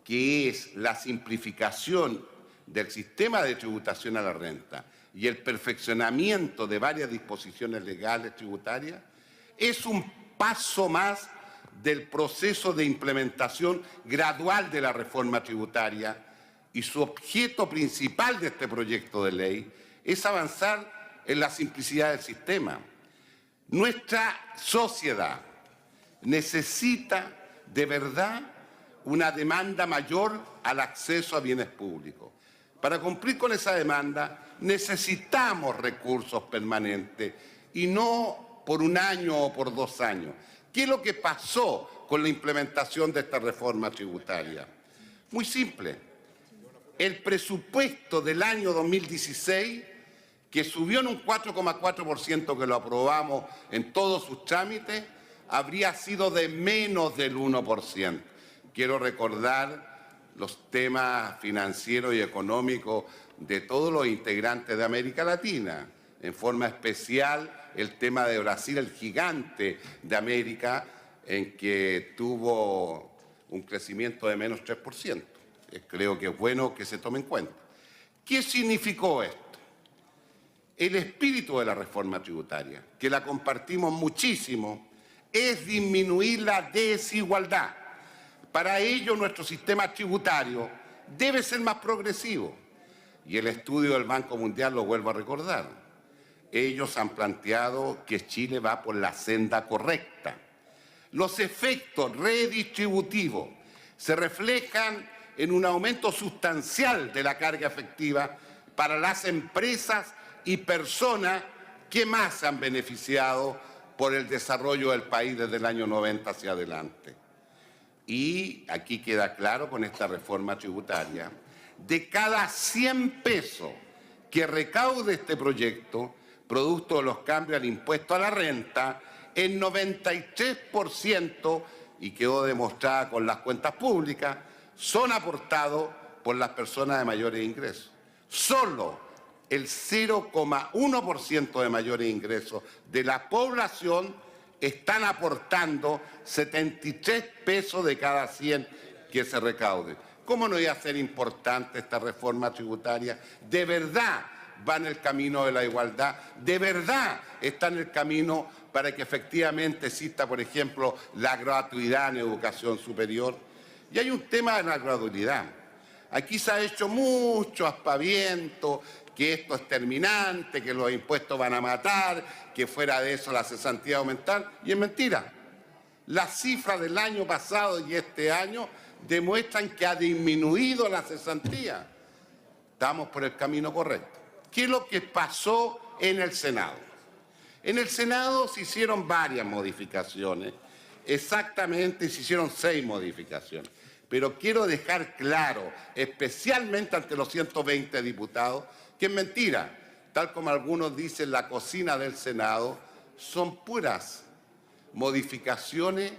que es la simplificación del sistema de tributación a la renta y el perfeccionamiento de varias disposiciones legales tributarias, es un paso más del proceso de implementación gradual de la reforma tributaria, y su objeto principal de este proyecto de ley es avanzar en la simplicidad del sistema. Nuestra sociedad necesita de verdad una demanda mayor al acceso a bienes públicos. Para cumplir con esa demanda necesitamos recursos permanentes y no por un año o por 2 años. ¿Qué es lo que pasó con la implementación de esta reforma tributaria? Muy simple. El presupuesto del año 2016, que subió en un 4,4%, que lo aprobamos en todos sus trámites, habría sido de menos del 1%. Quiero recordar los temas financieros y económicos de todos los integrantes de América Latina, en forma especial el tema de Brasil, el gigante de América, en que tuvo un crecimiento de menos 3%. Creo que es bueno que se tome en cuenta. ¿Qué significó esto? El espíritu de la reforma tributaria, que la compartimos muchísimo, es disminuir la desigualdad. Para ello, nuestro sistema tributario debe ser más progresivo. Y el estudio del Banco Mundial lo vuelvo a recordar. Ellos han planteado que Chile va por la senda correcta. Los efectos redistributivos se reflejan en un aumento sustancial de la carga efectiva para las empresas y personas que más se han beneficiado por el desarrollo del país desde el año 90 hacia adelante. Y aquí queda claro con esta reforma tributaria, de cada 100 pesos que recaude este proyecto, producto de los cambios al impuesto a la renta, el 93%, y quedó demostrada con las cuentas públicas, son aportados por las personas de mayores ingresos. Solo el 0,1% de mayores ingresos de la población están aportando 73 pesos de cada 100 que se recaude. ¿Cómo no iba a ser importante esta reforma tributaria? ¿De verdad va en el camino de la igualdad? ¿De verdad está en el camino para que efectivamente exista, por ejemplo, la gratuidad en educación superior? Y hay un tema de la gratuidad. Aquí se ha hecho mucho aspaviento, que esto es terminante, que los impuestos van a matar, que fuera de eso la cesantía aumentar, y es mentira. Las cifras del año pasado y este año demuestran que ha disminuido la cesantía. Estamos por el camino correcto. ¿Qué es lo que pasó en el Senado? En el Senado se hicieron varias modificaciones, exactamente se hicieron 6 modificaciones. Pero quiero dejar claro, especialmente ante los 120 diputados, que es mentira. Tal como algunos dicen, la cocina del Senado son puras modificaciones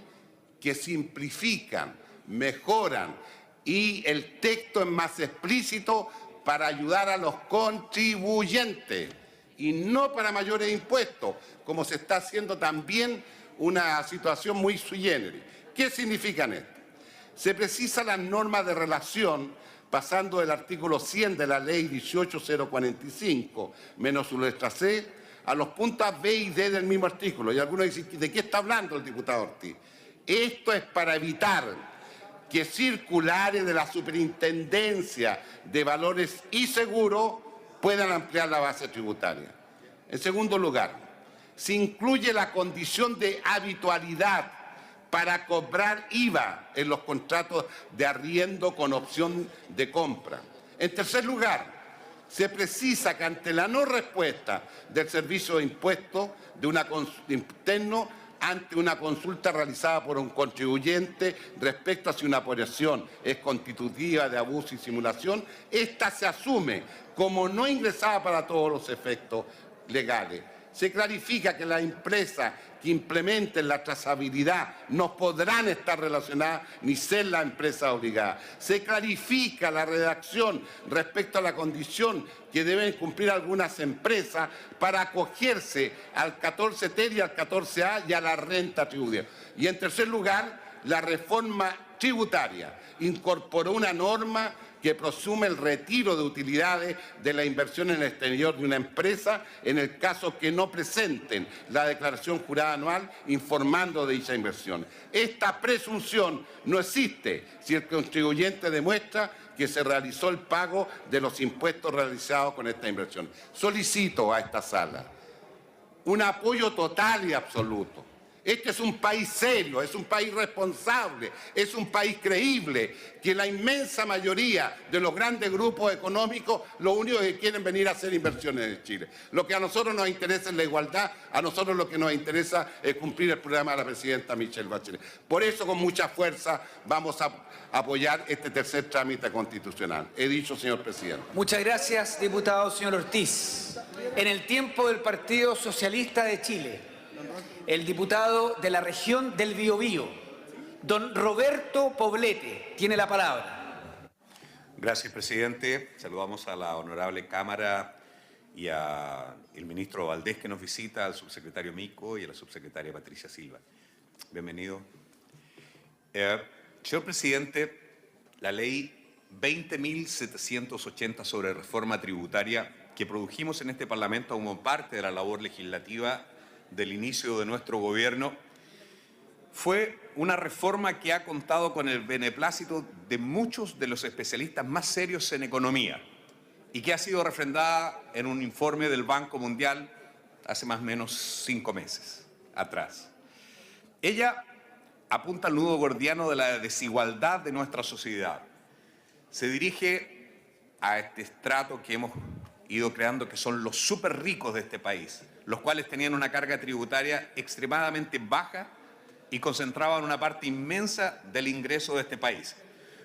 que simplifican, mejoran y el texto es más explícito para ayudar a los contribuyentes y no para mayores impuestos, como se está haciendo también una situación muy sui generis. ¿Qué significan esto? Se precisan las normas de relación pasando del artículo 100 de la ley 18045 menos su letra C a los puntos B y D del mismo artículo. Y algunos dicen, ¿de qué está hablando el diputado Ortiz? Esto es para evitar que circulares de la Superintendencia de Valores y Seguros puedan ampliar la base tributaria. En segundo lugar, se incluye la condición de habitualidad para cobrar IVA en los contratos de arriendo con opción de compra. En tercer lugar, se precisa que ante la no respuesta del Servicio de Impuestos interno ante una consulta realizada por un contribuyente respecto a si una operación es constitutiva de abuso y simulación, esta se asume como no ingresada para todos los efectos legales. Se clarifica que las empresas que implementen la trazabilidad no podrán estar relacionadas ni ser las empresas obligadas. Se clarifica la redacción respecto a la condición que deben cumplir algunas empresas para acogerse al 14T y al 14A y a la renta tributaria. Y en tercer lugar, la reforma tributaria incorporó una norma que presume el retiro de utilidades de la inversión en el exterior de una empresa en el caso que no presenten la declaración jurada anual informando de dicha inversión. Esta presunción no existe si el contribuyente demuestra que se realizó el pago de los impuestos realizados con esta inversión. Solicito a esta sala un apoyo total y absoluto. Este es un país serio, es un país responsable, es un país creíble, que la inmensa mayoría de los grandes grupos económicos lo único que quieren venir a hacer inversiones en Chile. Lo que a nosotros nos interesa es la igualdad, a nosotros lo que nos interesa es cumplir el programa de la presidenta Michelle Bachelet. Por eso, con mucha fuerza, vamos a apoyar este tercer trámite constitucional. He dicho, señor presidente. Muchas gracias, diputado señor Ortiz. En el tiempo del Partido Socialista de Chile, el diputado de la región del Biobío, don Roberto Poblete, tiene la palabra. Gracias, presidente. Saludamos a la honorable Cámara y al ministro Valdés que nos visita, al subsecretario Mico y a la subsecretaria Patricia Silva. Bienvenido. Señor presidente, la ley 20.780 sobre reforma tributaria que produjimos en este Parlamento como parte de la labor legislativa del inicio de nuestro gobierno, fue una reforma que ha contado con el beneplácito de muchos de los especialistas más serios en economía y que ha sido refrendada en un informe del Banco Mundial hace más o menos 5 meses atrás. Ella apunta al nudo gordiano de la desigualdad de nuestra sociedad. Se dirige a este estrato que hemos ido creando, que son los súper ricos de este país, los cuales tenían una carga tributaria extremadamente baja y concentraban una parte inmensa del ingreso de este país.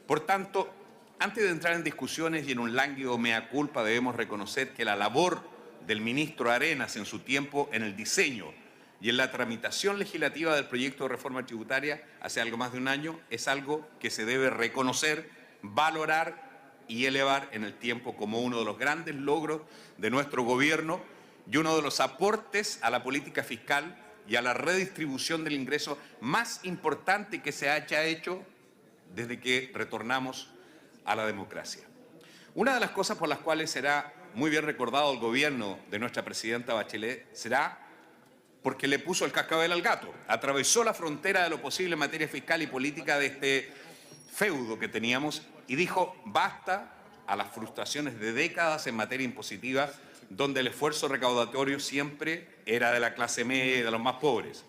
Por tanto, antes de entrar en discusiones y en un lánguido mea culpa, debemos reconocer que la labor del ministro Arenas en su tiempo en el diseño y en la tramitación legislativa del proyecto de reforma tributaria hace algo más de un año es algo que se debe reconocer, valorar y elevar en el tiempo como uno de los grandes logros de nuestro gobierno y uno de los aportes a la política fiscal y a la redistribución del ingreso más importante que se haya hecho desde que retornamos a la democracia. Una de las cosas por las cuales será muy bien recordado el gobierno de nuestra presidenta Bachelet será porque le puso el cascabel al gato, atravesó la frontera de lo posible en materia fiscal y política de este feudo que teníamos y dijo basta a las frustraciones de décadas en materia impositiva, donde el esfuerzo recaudatorio siempre era de la clase media y de los más pobres.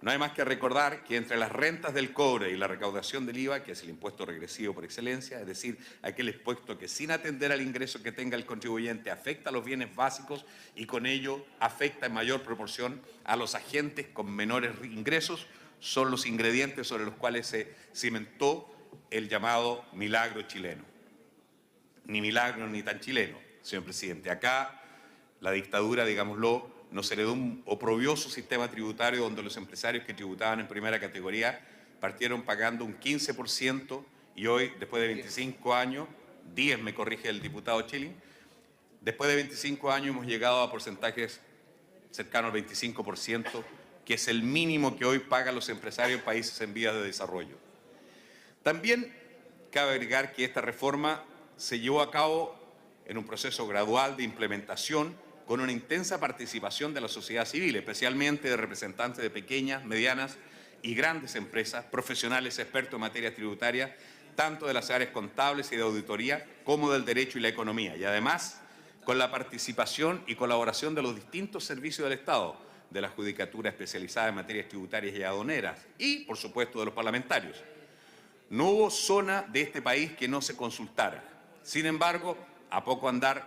No hay más que recordar que entre las rentas del cobre y la recaudación del IVA, que es el impuesto regresivo por excelencia, es decir, aquel impuesto que sin atender al ingreso que tenga el contribuyente afecta a los bienes básicos y con ello afecta en mayor proporción a los agentes con menores ingresos, son los ingredientes sobre los cuales se cimentó el llamado milagro chileno. Ni milagro ni tan chileno, señor presidente. Acá la dictadura, digámoslo, nos heredó un oprobioso sistema tributario donde los empresarios que tributaban en primera categoría partieron pagando un 15% y hoy, después de 25 años, 10 me corrige el diputado Chilling, después de 25 años hemos llegado a porcentajes cercanos al 25%, que es el mínimo que hoy pagan los empresarios en países en vías de desarrollo. También cabe agregar que esta reforma se llevó a cabo en un proceso gradual de implementación con una intensa participación de la sociedad civil, especialmente de representantes de pequeñas, medianas y grandes empresas, profesionales expertos en materia tributaria, tanto de las áreas contables y de auditoría como del derecho y la economía, y además con la participación y colaboración de los distintos servicios del Estado, de la Judicatura especializada en materias tributarias y aduaneras y, por supuesto, de los parlamentarios. No hubo zona de este país que no se consultara. Sin embargo, a poco andar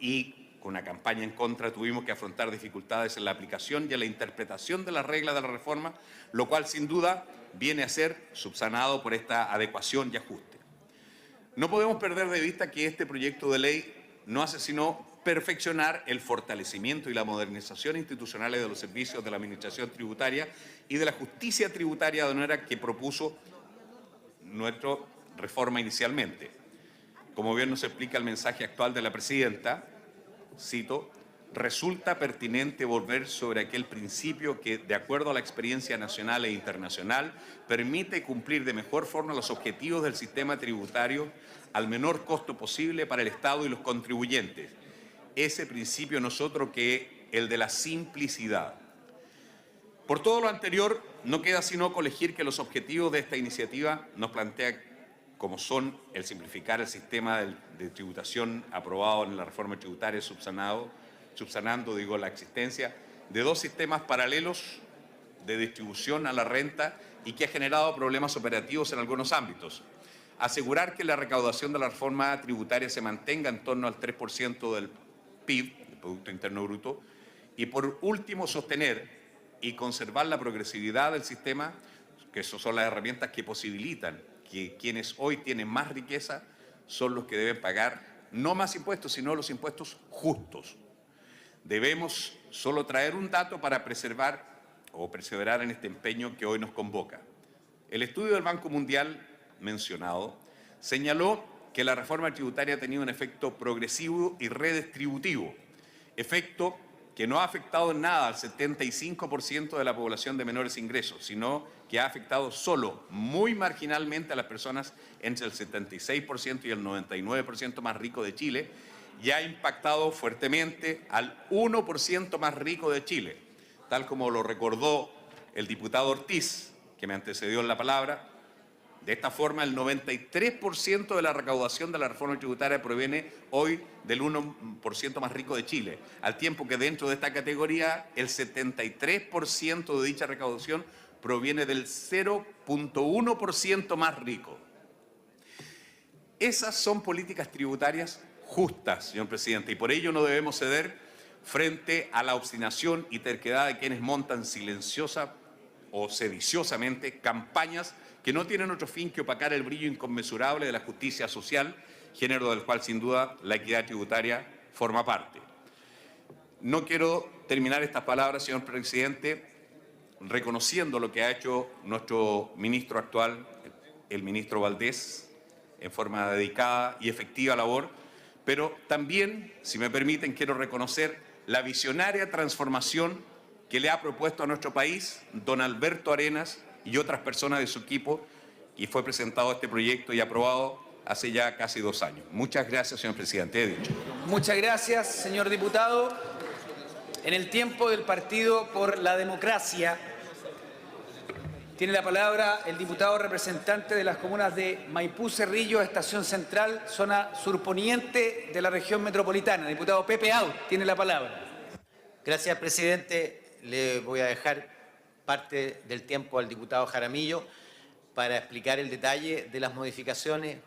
y con una campaña en contra tuvimos que afrontar dificultades en la aplicación y en la interpretación de las reglas de la reforma, lo cual sin duda viene a ser subsanado por esta adecuación y ajuste. No podemos perder de vista que este proyecto de ley no hace sino perfeccionar el fortalecimiento y la modernización institucionales de los servicios de la Administración Tributaria y de la justicia tributaria aduanera que propuso nuestra reforma inicialmente. Como bien nos explica el mensaje actual de la presidenta, cito, resulta pertinente volver sobre aquel principio que, de acuerdo a la experiencia nacional e internacional, permite cumplir de mejor forma los objetivos del sistema tributario al menor costo posible para el Estado y los contribuyentes. Ese principio no es otro que el de la simplicidad. Por todo lo anterior, no queda sino colegir que los objetivos de esta iniciativa nos plantea como son el simplificar el sistema de tributación aprobado en la reforma tributaria, subsanando la existencia de dos sistemas paralelos de distribución a la renta y que ha generado problemas operativos en algunos ámbitos. Asegurar que la recaudación de la reforma tributaria se mantenga en torno al 3% del PIB, el Producto Interno Bruto, y por último sostener y conservar la progresividad del sistema, que esas son las herramientas que posibilitan que quienes hoy tienen más riqueza son los que deben pagar no más impuestos, sino los impuestos justos. Debemos solo traer un dato para preservar o perseverar en este empeño que hoy nos convoca. El estudio del Banco Mundial mencionado señaló que la reforma tributaria ha tenido un efecto progresivo y redistributivo, efecto que no ha afectado en nada al 75% de la población de menores ingresos, sino que ha afectado solo muy marginalmente a las personas entre el 76% y el 99% más rico de Chile, y ha impactado fuertemente al 1% más rico de Chile, tal como lo recordó el diputado Ortiz, que me antecedió en la palabra. De esta forma, el 93% de la recaudación de la reforma tributaria proviene hoy del 1% más rico de Chile, al tiempo que dentro de esta categoría el 73% de dicha recaudación proviene del 0.1% más rico. Esas son políticas tributarias justas, señor presidente, y por ello no debemos ceder frente a la obstinación y terquedad de quienes montan silenciosa o sediciosamente campañas que no tienen otro fin que opacar el brillo inconmensurable de la justicia social, género del cual sin duda la equidad tributaria forma parte. No quiero terminar estas palabras, señor presidente, reconociendo lo que ha hecho nuestro ministro actual, el ministro Valdés, en forma dedicada y efectiva labor, pero también, si me permiten, quiero reconocer la visionaria transformación que le ha propuesto a nuestro país don Alberto Arenas y otras personas de su equipo, y fue presentado este proyecto y aprobado hace ya casi 2 años. Muchas gracias, señor presidente. He dicho. Muchas gracias, señor diputado. En el tiempo del Partido por la Democracia, tiene la palabra el diputado representante de las comunas de Maipú, Cerrillo, Estación Central, zona surponiente de la región metropolitana. Diputado Pepe Out, tiene la palabra. Gracias, presidente. Le voy a dejar parte del tiempo al diputado Jaramillo para explicar el detalle de las modificaciones.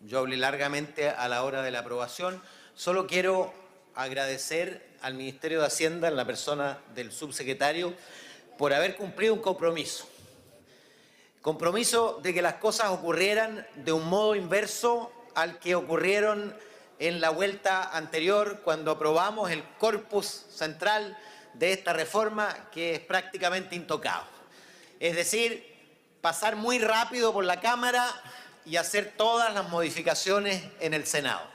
Yo hablé largamente a la hora de la aprobación. Solo quiero agradecer al Ministerio de Hacienda, en la persona del subsecretario, por haber cumplido un compromiso. Compromiso de que las cosas ocurrieran de un modo inverso al que ocurrieron en la vuelta anterior, cuando aprobamos el corpus central de esta reforma, que es prácticamente intocado. Es decir, pasar muy rápido por la Cámara y hacer todas las modificaciones en el Senado,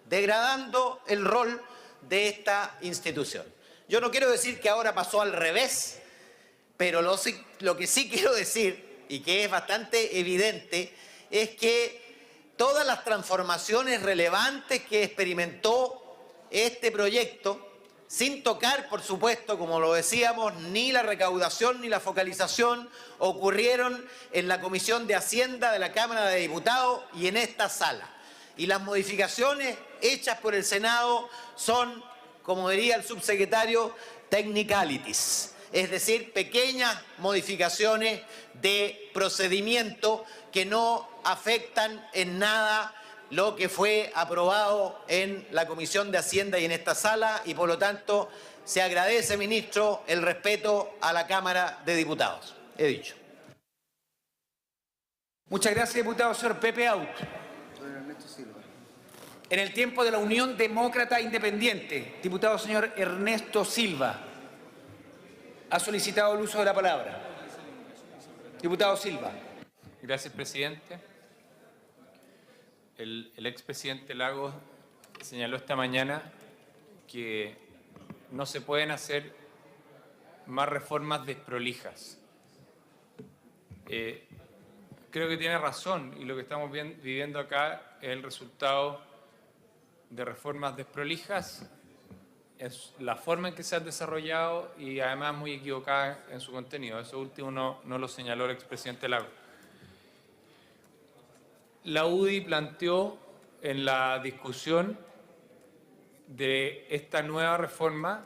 degradando el rol de esta institución. Yo no quiero decir que ahora pasó al revés, pero lo que sí quiero decir, y que es bastante evidente, es que todas las transformaciones relevantes que experimentó este proyecto, sin tocar, por supuesto, como lo decíamos, ni la recaudación ni la focalización, ocurrieron en la Comisión de Hacienda de la Cámara de Diputados y en esta sala. Y las modificaciones hechas por el Senado son, como diría el subsecretario, technicalities, es decir, pequeñas modificaciones de procedimiento que no afectan en nada lo que fue aprobado en la Comisión de Hacienda y en esta sala, y por lo tanto se agradece, ministro, el respeto a la Cámara de Diputados. He dicho. Muchas gracias, diputado. Señor Pepe Out. En el tiempo de la Unión Demócrata Independiente, diputado señor Ernesto Silva ha solicitado el uso de la palabra. Diputado Silva. Gracias, presidente. El expresidente Lagos señaló esta mañana que no se pueden hacer más reformas desprolijas. Creo que tiene razón, y lo que estamos viviendo acá es el resultado de reformas desprolijas, es la forma en que se han desarrollado y además muy equivocada en su contenido. Eso último no lo señaló el expresidente Lagos. La UDI planteó en la discusión de esta nueva reforma,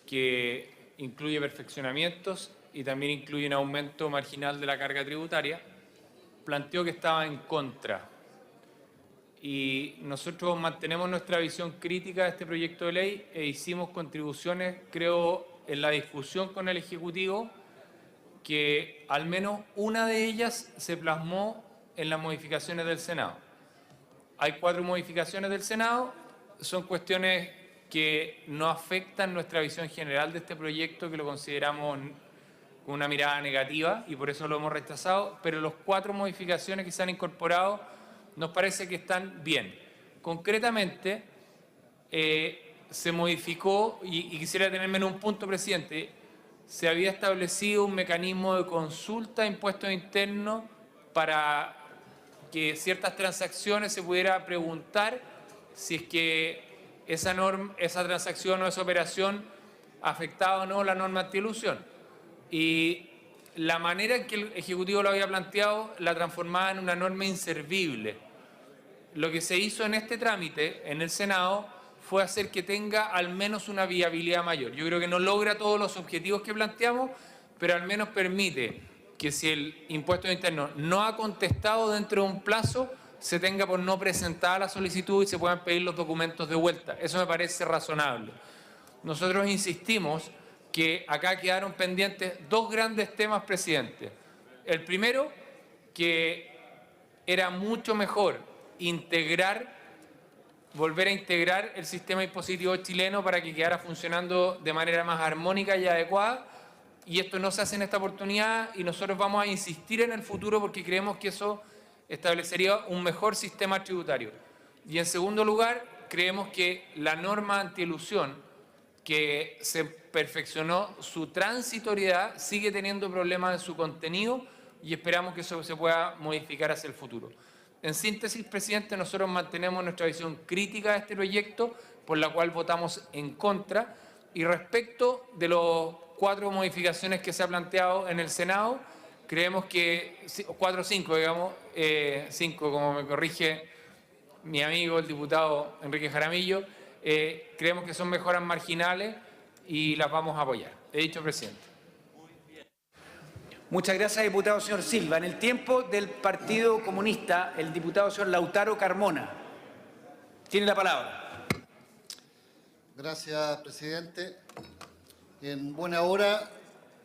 que incluye perfeccionamientos y también incluye un aumento marginal de la carga tributaria, planteó que estaba en contra. Y nosotros mantenemos nuestra visión crítica de este proyecto de ley e hicimos contribuciones, creo, en la discusión con el Ejecutivo, que al menos una de ellas se plasmó en las modificaciones del Senado. Hay 4 modificaciones del Senado, son cuestiones que no afectan nuestra visión general de este proyecto, que lo consideramos con una mirada negativa y por eso lo hemos rechazado, pero las 4 modificaciones que se han incorporado nos parece que están bien. Concretamente, se modificó, y quisiera detenerme en un punto, presidente, se había establecido un mecanismo de consulta de impuestos internos para que ciertas transacciones se pudiera preguntar si es que esa transacción o esa operación afectaba o no la norma antielusión. Y la manera en que el Ejecutivo lo había planteado la transformaba en una norma inservible. Lo que se hizo en este trámite en el Senado fue hacer que tenga al menos una viabilidad mayor. Yo creo que no logra todos los objetivos que planteamos, pero al menos permite que si el impuesto interno no ha contestado dentro de un plazo, se tenga por no presentada la solicitud y se puedan pedir los documentos de vuelta. Eso me parece razonable. Nosotros insistimos que acá quedaron pendientes 2 grandes temas, presidente. El primero, que era mucho mejor volver a integrar el sistema impositivo chileno para que quedara funcionando de manera más armónica y adecuada, y esto no se hace en esta oportunidad y nosotros vamos a insistir en el futuro porque creemos que eso establecería un mejor sistema tributario. Y en segundo lugar, creemos que la norma antielusión, que se perfeccionó su transitoriedad, sigue teniendo problemas en su contenido y esperamos que eso se pueda modificar hacia el futuro. En síntesis, presidente, nosotros mantenemos nuestra visión crítica de este proyecto, por la cual votamos en contra. Y respecto de las 4 modificaciones que se ha planteado en el Senado, creemos que, 4 o 5, digamos, 5 como me corrige mi amigo el diputado Enrique Jaramillo, creemos que son mejoras marginales y las vamos a apoyar. He dicho, presidente. Muchas gracias, diputado señor Silva. En el tiempo del Partido Comunista, el diputado señor Lautaro Carmona tiene la palabra. Gracias, presidente. En buena hora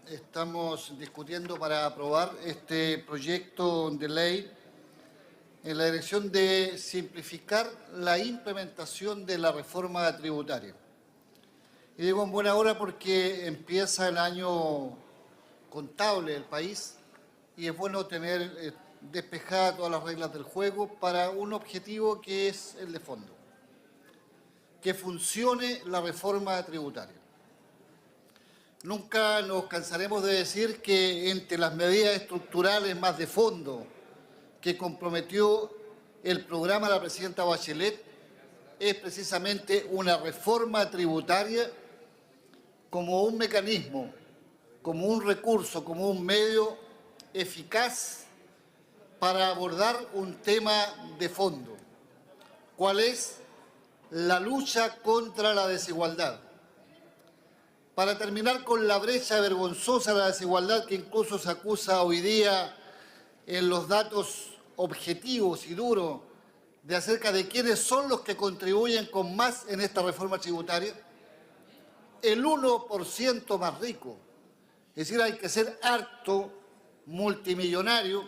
estamos discutiendo para aprobar este proyecto de ley en la dirección de simplificar la implementación de la reforma tributaria. Y digo en buena hora porque empieza el año contable del país y es bueno tener despejadas todas las reglas del juego para un objetivo que es el de fondo: que funcione la reforma tributaria. Nunca nos cansaremos de decir que entre las medidas estructurales más de fondo que comprometió el programa de la presidenta Bachelet es precisamente una reforma tributaria como un mecanismo, como un recurso, como un medio eficaz para abordar un tema de fondo. ¿Cuál es? La lucha contra la desigualdad. Para terminar con la brecha vergonzosa de la desigualdad que incluso se acusa hoy día en los datos objetivos y duros de acerca de quiénes son los que contribuyen con más en esta reforma tributaria, el 1% más rico. Es decir, hay que ser harto multimillonario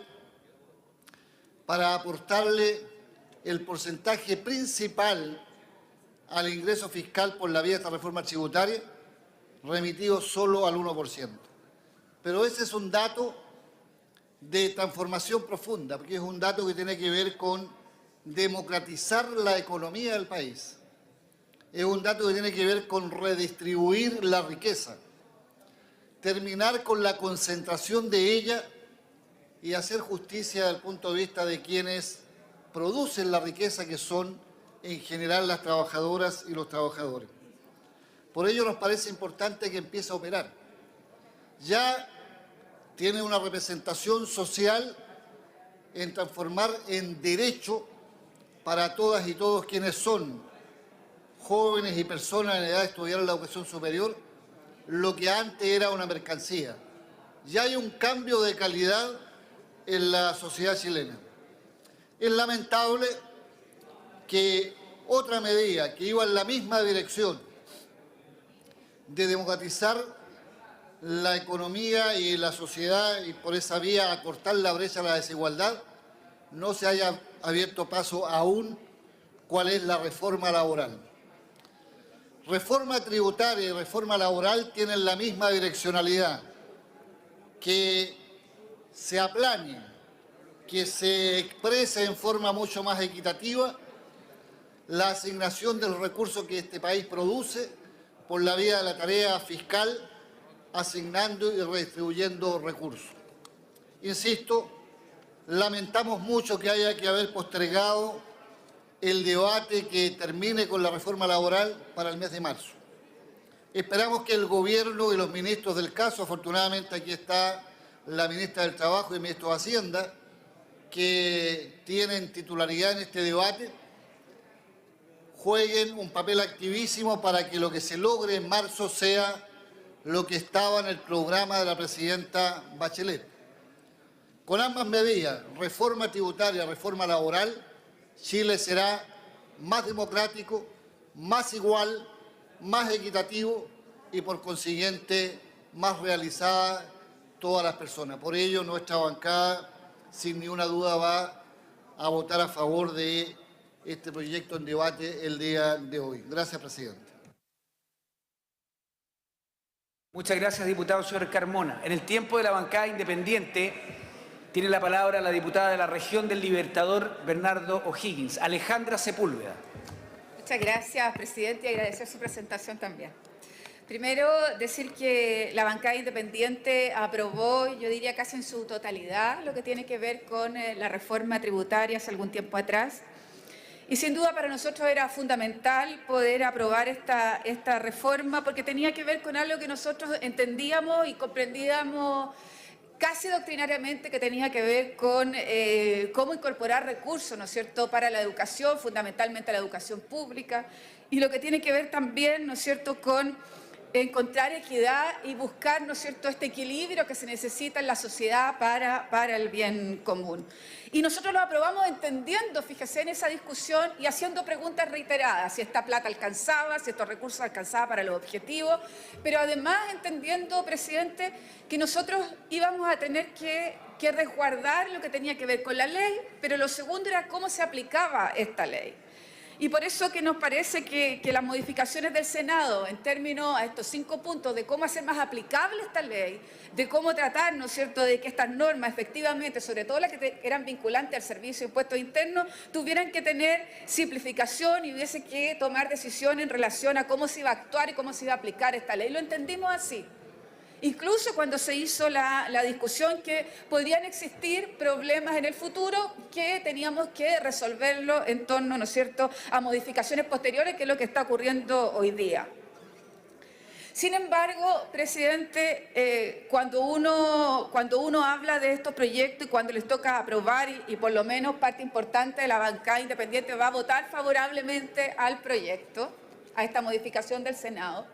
para aportarle el porcentaje principal al ingreso fiscal por la vía de esta reforma tributaria, remitido solo al 1%. Pero ese es un dato de transformación profunda, porque es un dato que tiene que ver con democratizar la economía del país. Es un dato que tiene que ver con redistribuir la riqueza, terminar con la concentración de ella y hacer justicia desde el punto de vista de quienes producen la riqueza, que son en general las trabajadoras y los trabajadores. Por ello nos parece importante que empiece a operar. Ya tiene una representación social en transformar en derecho para todas y todos quienes son jóvenes y personas en edad de estudiar la educación superior, lo que antes era una mercancía. Ya hay un cambio de calidad en la sociedad chilena. Es lamentable que otra medida que iba en la misma dirección de democratizar la economía y la sociedad y por esa vía acortar la brecha de la desigualdad, no se haya abierto paso aún cuál es la reforma laboral. Reforma tributaria y reforma laboral tienen la misma direccionalidad: que se aplane, que se exprese en forma mucho más equitativa la asignación de los recursos que este país produce por la vía de la tarea fiscal, asignando y redistribuyendo recursos. Insisto, lamentamos mucho que haya que haber postergado el debate que termine con la reforma laboral para el mes de marzo. Esperamos que el Gobierno y los ministros del caso, afortunadamente aquí está la ministra del Trabajo y el ministro de Hacienda, que tienen titularidad en este debate, jueguen un papel activísimo para que lo que se logre en marzo sea lo que estaba en el programa de la presidenta Bachelet. Con ambas medidas, reforma tributaria, reforma laboral, Chile será más democrático, más igual, más equitativo y por consiguiente más realizada todas las personas. Por ello, nuestra bancada, sin ninguna duda, va a votar a favor de este proyecto en debate el día de hoy. Gracias, presidente. Muchas gracias, diputado señor Carmona. En el tiempo de la bancada independiente, Tiene la palabra la diputada de la región del Libertador, Bernardo O'Higgins, Alejandra Sepúlveda. Muchas gracias, presidente, y agradecer su presentación también. Primero, decir que la bancada independiente aprobó, yo diría casi en su totalidad, lo que tiene que ver con la reforma tributaria hace algún tiempo atrás. Y sin duda para nosotros era fundamental poder aprobar esta reforma porque tenía que ver con algo que nosotros entendíamos y comprendíamos casi doctrinariamente, que tenía que ver con cómo incorporar recursos, ¿no es cierto?, para la educación, fundamentalmente la educación pública, y lo que tiene que ver también, ¿no es cierto?, con encontrar equidad y buscar, ¿no es cierto?, este equilibrio que se necesita en la sociedad para el bien común. Y nosotros lo aprobamos entendiendo, fíjese, en esa discusión y haciendo preguntas reiteradas, si esta plata alcanzaba, si estos recursos alcanzaban para los objetivos, pero además entendiendo, presidente, que nosotros íbamos a tener que resguardar lo que tenía que ver con la ley, pero lo segundo era cómo se aplicaba esta ley. Y por eso que nos parece que las modificaciones del Senado en términos a estos 5 puntos de cómo hacer más aplicable esta ley, de cómo tratar, ¿no es cierto?, de que estas normas efectivamente, sobre todo las que eran vinculantes al servicio de impuestos internos, tuvieran que tener simplificación y hubiese que tomar decisiones en relación a cómo se iba a actuar y cómo se iba a aplicar esta ley. Lo entendimos así. Incluso cuando se hizo la discusión que podrían existir problemas en el futuro que teníamos que resolverlo en torno, ¿no es cierto?, a modificaciones posteriores, que es lo que está ocurriendo hoy día. Sin embargo, presidente, cuando uno habla de estos proyectos y cuando les toca aprobar y por lo menos parte importante de la bancada independiente va a votar favorablemente al proyecto, a esta modificación del Senado,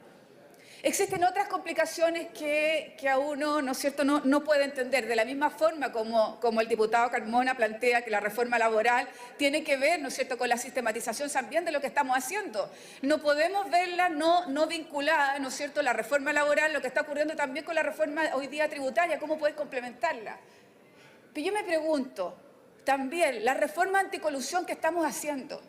existen otras complicaciones que a uno, ¿no es cierto?, no puede entender. De la misma forma como el diputado Carmona plantea que la reforma laboral tiene que ver, ¿no es cierto?, con la sistematización también de lo que estamos haciendo. No podemos verla no vinculada, ¿no es cierto?, la reforma laboral, lo que está ocurriendo también con la reforma hoy día tributaria, cómo puedes complementarla. Pero yo me pregunto, también, la reforma anticolusión que estamos haciendo,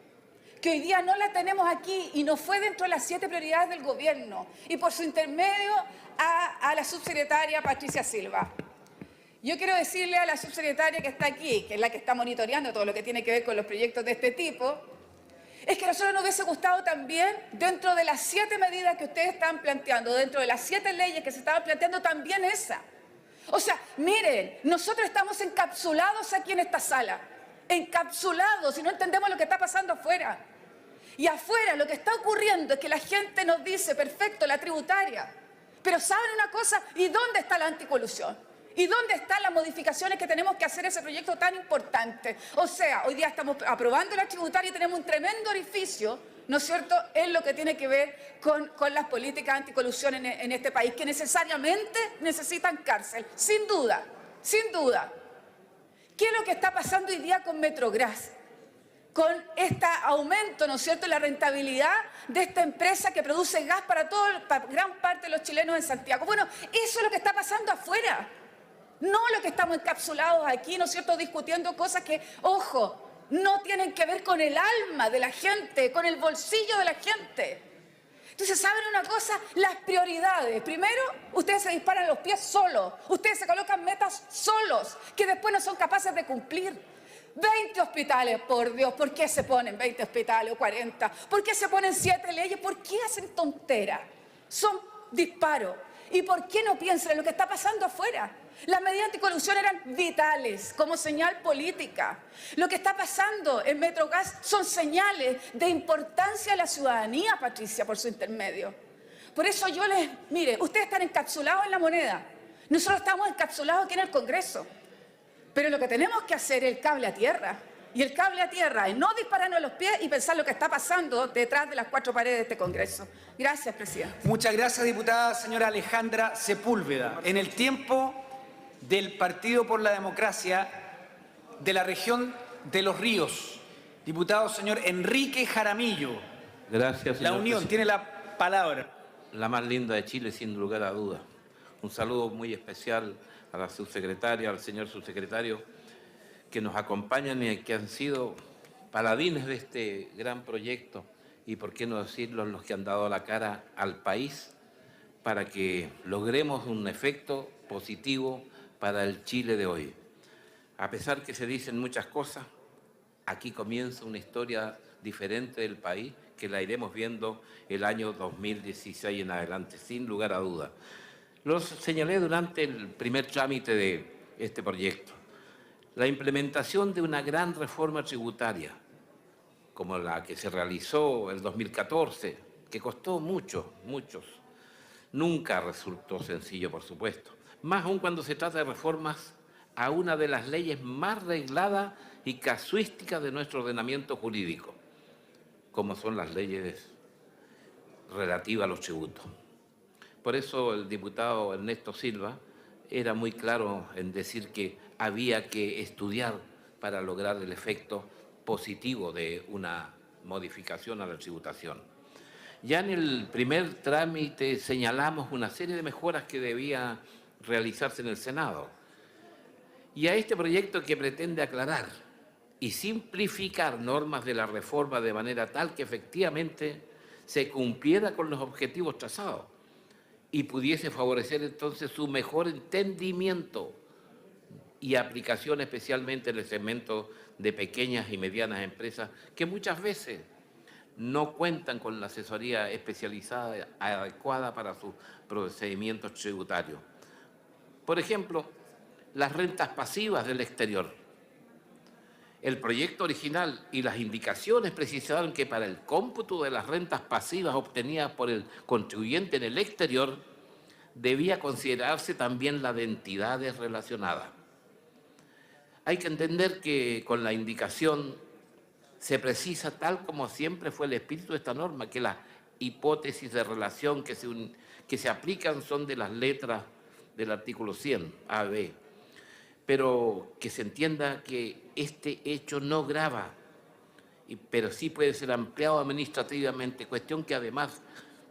que hoy día no la tenemos aquí y no fue dentro de las 7 prioridades del gobierno, y por su intermedio a la subsecretaria Patricia Silva. Yo quiero decirle a la subsecretaria que está aquí, que es la que está monitoreando todo lo que tiene que ver con los proyectos de este tipo, es que a nosotros nos hubiese gustado también, dentro de las 7 medidas que ustedes están planteando, dentro de las 7 leyes que se estaban planteando, también esa. O sea, miren, nosotros estamos encapsulados aquí en esta sala, encapsulados y no entendemos lo que está pasando afuera. Y afuera lo que está ocurriendo es que la gente nos dice, perfecto, la tributaria, pero ¿saben una cosa? ¿Y dónde está la anticolusión? ¿Y dónde están las modificaciones que tenemos que hacer a ese proyecto tan importante? O sea, hoy día estamos aprobando la tributaria y tenemos un tremendo orificio, ¿no es cierto?, en lo que tiene que ver con las políticas anticolusión en este país, que necesariamente necesitan cárcel, sin duda, sin duda. ¿Qué es lo que está pasando hoy día con Metrogas? Con este aumento, ¿no es cierto?, en la rentabilidad de esta empresa que produce gas para gran parte de los chilenos en Santiago. Bueno, eso es lo que está pasando afuera, no lo que estamos encapsulados aquí, ¿no es cierto?, discutiendo cosas que, ojo, no tienen que ver con el alma de la gente, con el bolsillo de la gente. Entonces, ¿saben una cosa? Las prioridades. Primero, ustedes se disparan los pies solos, ustedes se colocan metas solos, que después no son capaces de cumplir. 20 hospitales, por Dios, ¿por qué se ponen 20 hospitales o 40? ¿Por qué se ponen 7 leyes? ¿Por qué hacen tonteras? Son disparos. ¿Y por qué no piensan en lo que está pasando afuera? Las medidas anticorrupción eran vitales, como señal política. Lo que está pasando en Metrogas son señales de importancia a la ciudadanía, Patricia, por su intermedio. Por eso yo mire, ustedes están encapsulados en la moneda. Nosotros estamos encapsulados aquí en el Congreso. Pero lo que tenemos que hacer es el cable a tierra. Y el cable a tierra es no dispararnos a los pies y pensar lo que está pasando detrás de las 4 paredes de este Congreso. Gracias, presidente. Muchas gracias, diputada señora Alejandra Sepúlveda. En el tiempo del Partido por la Democracia de la región de Los Ríos, diputado señor Enrique Jaramillo. Gracias, señor La Unión tiene la palabra. La más linda de Chile, sin lugar a dudas. Un saludo muy especial a la subsecretaria, al señor subsecretario, que nos acompañan y que han sido paladines de este gran proyecto y, por qué no decirlo, los que han dado la cara al país para que logremos un efecto positivo para el Chile de hoy. A pesar que se dicen muchas cosas, aquí comienza una historia diferente del país que la iremos viendo el año 2016 en adelante, sin lugar a dudas. Lo señalé durante el primer trámite de este proyecto. La implementación de una gran reforma tributaria, como la que se realizó en el 2014, que costó muchos, nunca resultó sencillo, por supuesto. Más aún cuando se trata de reformas a una de las leyes más regladas y casuísticas de nuestro ordenamiento jurídico, como son las leyes relativas a los tributos. Por eso el diputado Ernesto Silva era muy claro en decir que había que estudiar para lograr el efecto positivo de una modificación a la tributación. Ya en el primer trámite señalamos una serie de mejoras que debía realizarse en el Senado. Y a este proyecto que pretende aclarar y simplificar normas de la reforma de manera tal que efectivamente se cumpliera con los objetivos trazados y pudiese favorecer entonces su mejor entendimiento y aplicación especialmente en el segmento de pequeñas y medianas empresas que muchas veces no cuentan con la asesoría especializada adecuada para sus procedimientos tributarios. Por ejemplo, las rentas pasivas del exterior. El proyecto original y las indicaciones precisaron que para el cómputo de las rentas pasivas obtenidas por el contribuyente en el exterior debía considerarse también la de entidades relacionadas. Hay que entender que con la indicación se precisa, tal como siempre fue el espíritu de esta norma, que las hipótesis de relación que se aplican son de las letras del artículo 100, A, B, pero que se entienda que este hecho no grava, pero sí puede ser ampliado administrativamente, cuestión que además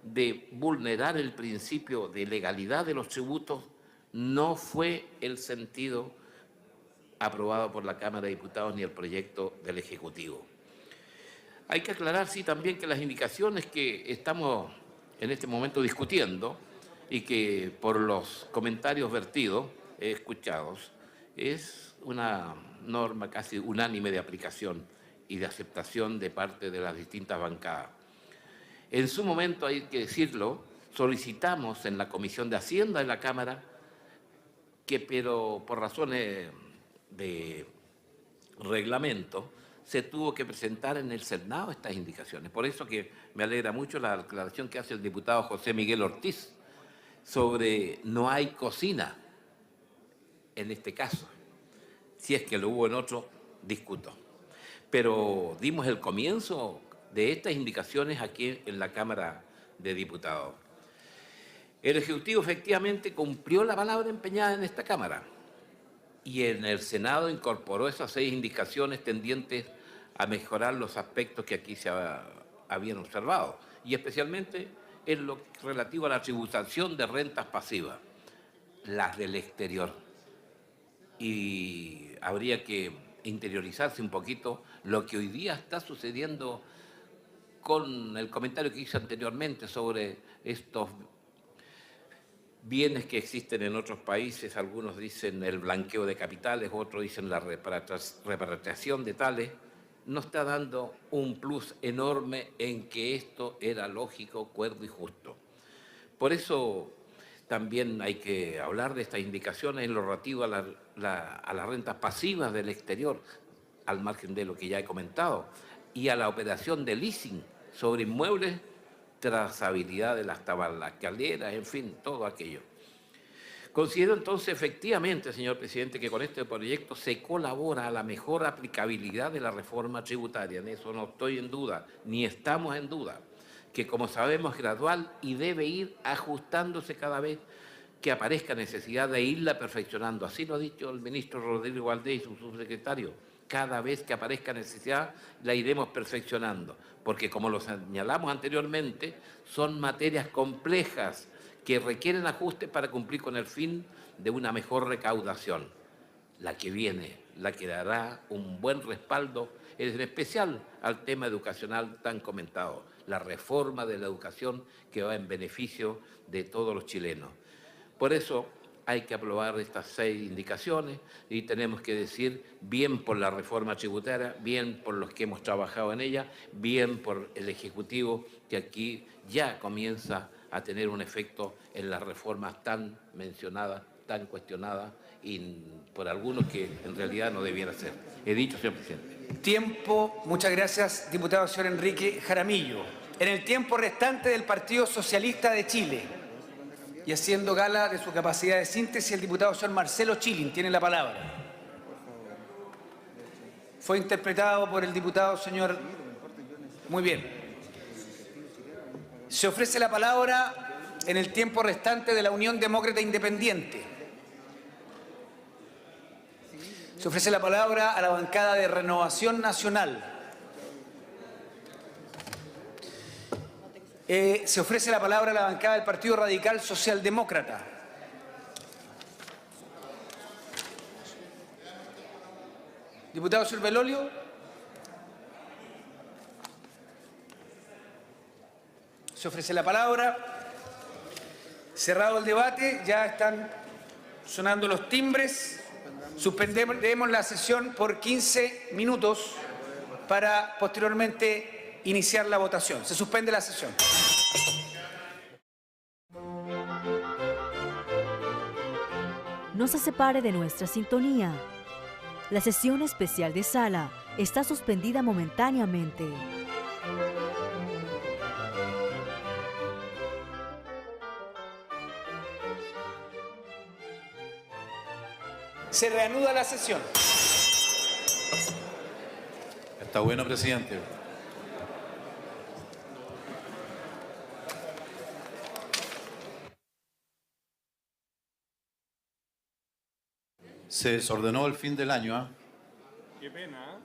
de vulnerar el principio de legalidad de los tributos, no fue el sentido aprobado por la Cámara de Diputados ni el proyecto del Ejecutivo. Hay que aclarar, sí, también que las indicaciones que estamos en este momento discutiendo y que por los comentarios vertidos, escuchados, es una norma casi unánime de aplicación y de aceptación de parte de las distintas bancadas. En su momento, hay que decirlo, solicitamos en la Comisión de Hacienda de la Cámara pero por razones de reglamento, se tuvo que presentar en el Senado estas indicaciones. Por eso que me alegra mucho la aclaración que hace el diputado José Miguel Ortiz sobre no hay cocina en este caso. Si es que lo hubo en otro, discuto. Pero dimos el comienzo de estas indicaciones aquí en la Cámara de Diputados. El Ejecutivo efectivamente cumplió la palabra empeñada en esta Cámara y en el Senado incorporó esas 6 indicaciones tendientes a mejorar los aspectos que aquí se habían observado, y especialmente en lo relativo a la tributación de rentas pasivas, las del exterior. Y habría que interiorizarse un poquito lo que hoy día está sucediendo con el comentario que hice anteriormente sobre estos bienes que existen en otros países. Algunos dicen el blanqueo de capitales, otros dicen la repatriación de tales. No está dando un plus enorme en que esto era lógico, cuerdo y justo. Por eso también hay que hablar de estas indicaciones en lo relativo a las rentas pasivas del exterior, al margen de lo que ya he comentado, y a la operación de leasing sobre inmuebles, trazabilidad de las tabacaleras, en fin, todo aquello. Considero entonces efectivamente, señor presidente, que con este proyecto se colabora a la mejor aplicabilidad de la reforma tributaria. En eso no estoy en duda, ni estamos en duda, que como sabemos es gradual y debe ir ajustándose cada vez que aparezca necesidad de irla perfeccionando. Así lo ha dicho el ministro Rodrigo Valdés y su subsecretario. Cada vez que aparezca necesidad la iremos perfeccionando, porque como lo señalamos anteriormente, son materias complejas que requieren ajustes para cumplir con el fin de una mejor recaudación. La que viene, la que dará un buen respaldo, en especial al tema educacional tan comentado, la reforma de la educación que va en beneficio de todos los chilenos. Por eso hay que aprobar estas 6 indicaciones y tenemos que decir bien por la reforma tributaria, bien por los que hemos trabajado en ella, bien por el Ejecutivo que aquí ya comienza a tener un efecto en las reformas tan mencionadas, tan cuestionadas y por algunos que en realidad no debiera ser. He dicho, señor presidente. Tiempo. Muchas gracias, diputado señor Enrique Jaramillo. En el tiempo restante del Partido Socialista de Chile y haciendo gala de su capacidad de síntesis, el diputado señor Marcelo Chilin tiene la palabra. Fue interpretado por el diputado señor... Muy bien. Se ofrece la palabra en el tiempo restante de la Unión Demócrata Independiente. Se ofrece la palabra a la bancada de Renovación Nacional. Se ofrece la palabra a la bancada del Partido Radical Socialdemócrata. Diputado señor Belolio. Se ofrece la palabra. Cerrado el debate, ya están sonando los timbres. Suspendemos la sesión por 15 minutos para posteriormente iniciar la votación. Se suspende la sesión. No se separe de nuestra sintonía. La sesión especial de sala está suspendida momentáneamente. Se reanuda la sesión. Está bueno, presidente. Se desordenó el fin del año, ¿ah? Qué pena, ¿eh?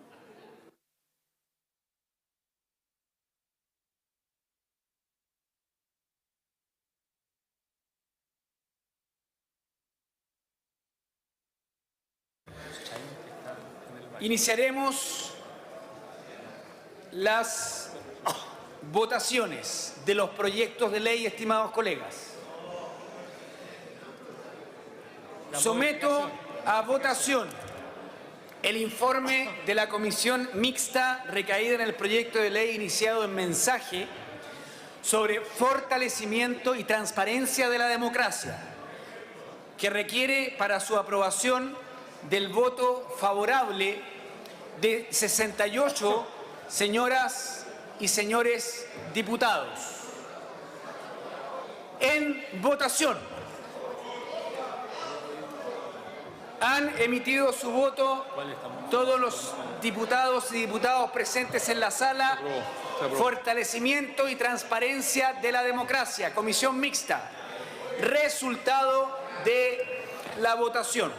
Iniciaremos las votaciones de los proyectos de ley, estimados colegas. Someto a votación el informe de la Comisión Mixta recaída en el proyecto de ley iniciado en mensaje sobre fortalecimiento y transparencia de la democracia, que requiere para su aprobación del voto favorable de 68 señoras y señores diputados. En votación han emitido su voto todos los diputados y diputadas presentes en la sala. Fortalecimiento y transparencia de la democracia. Comisión Mixta. Resultado de la votación.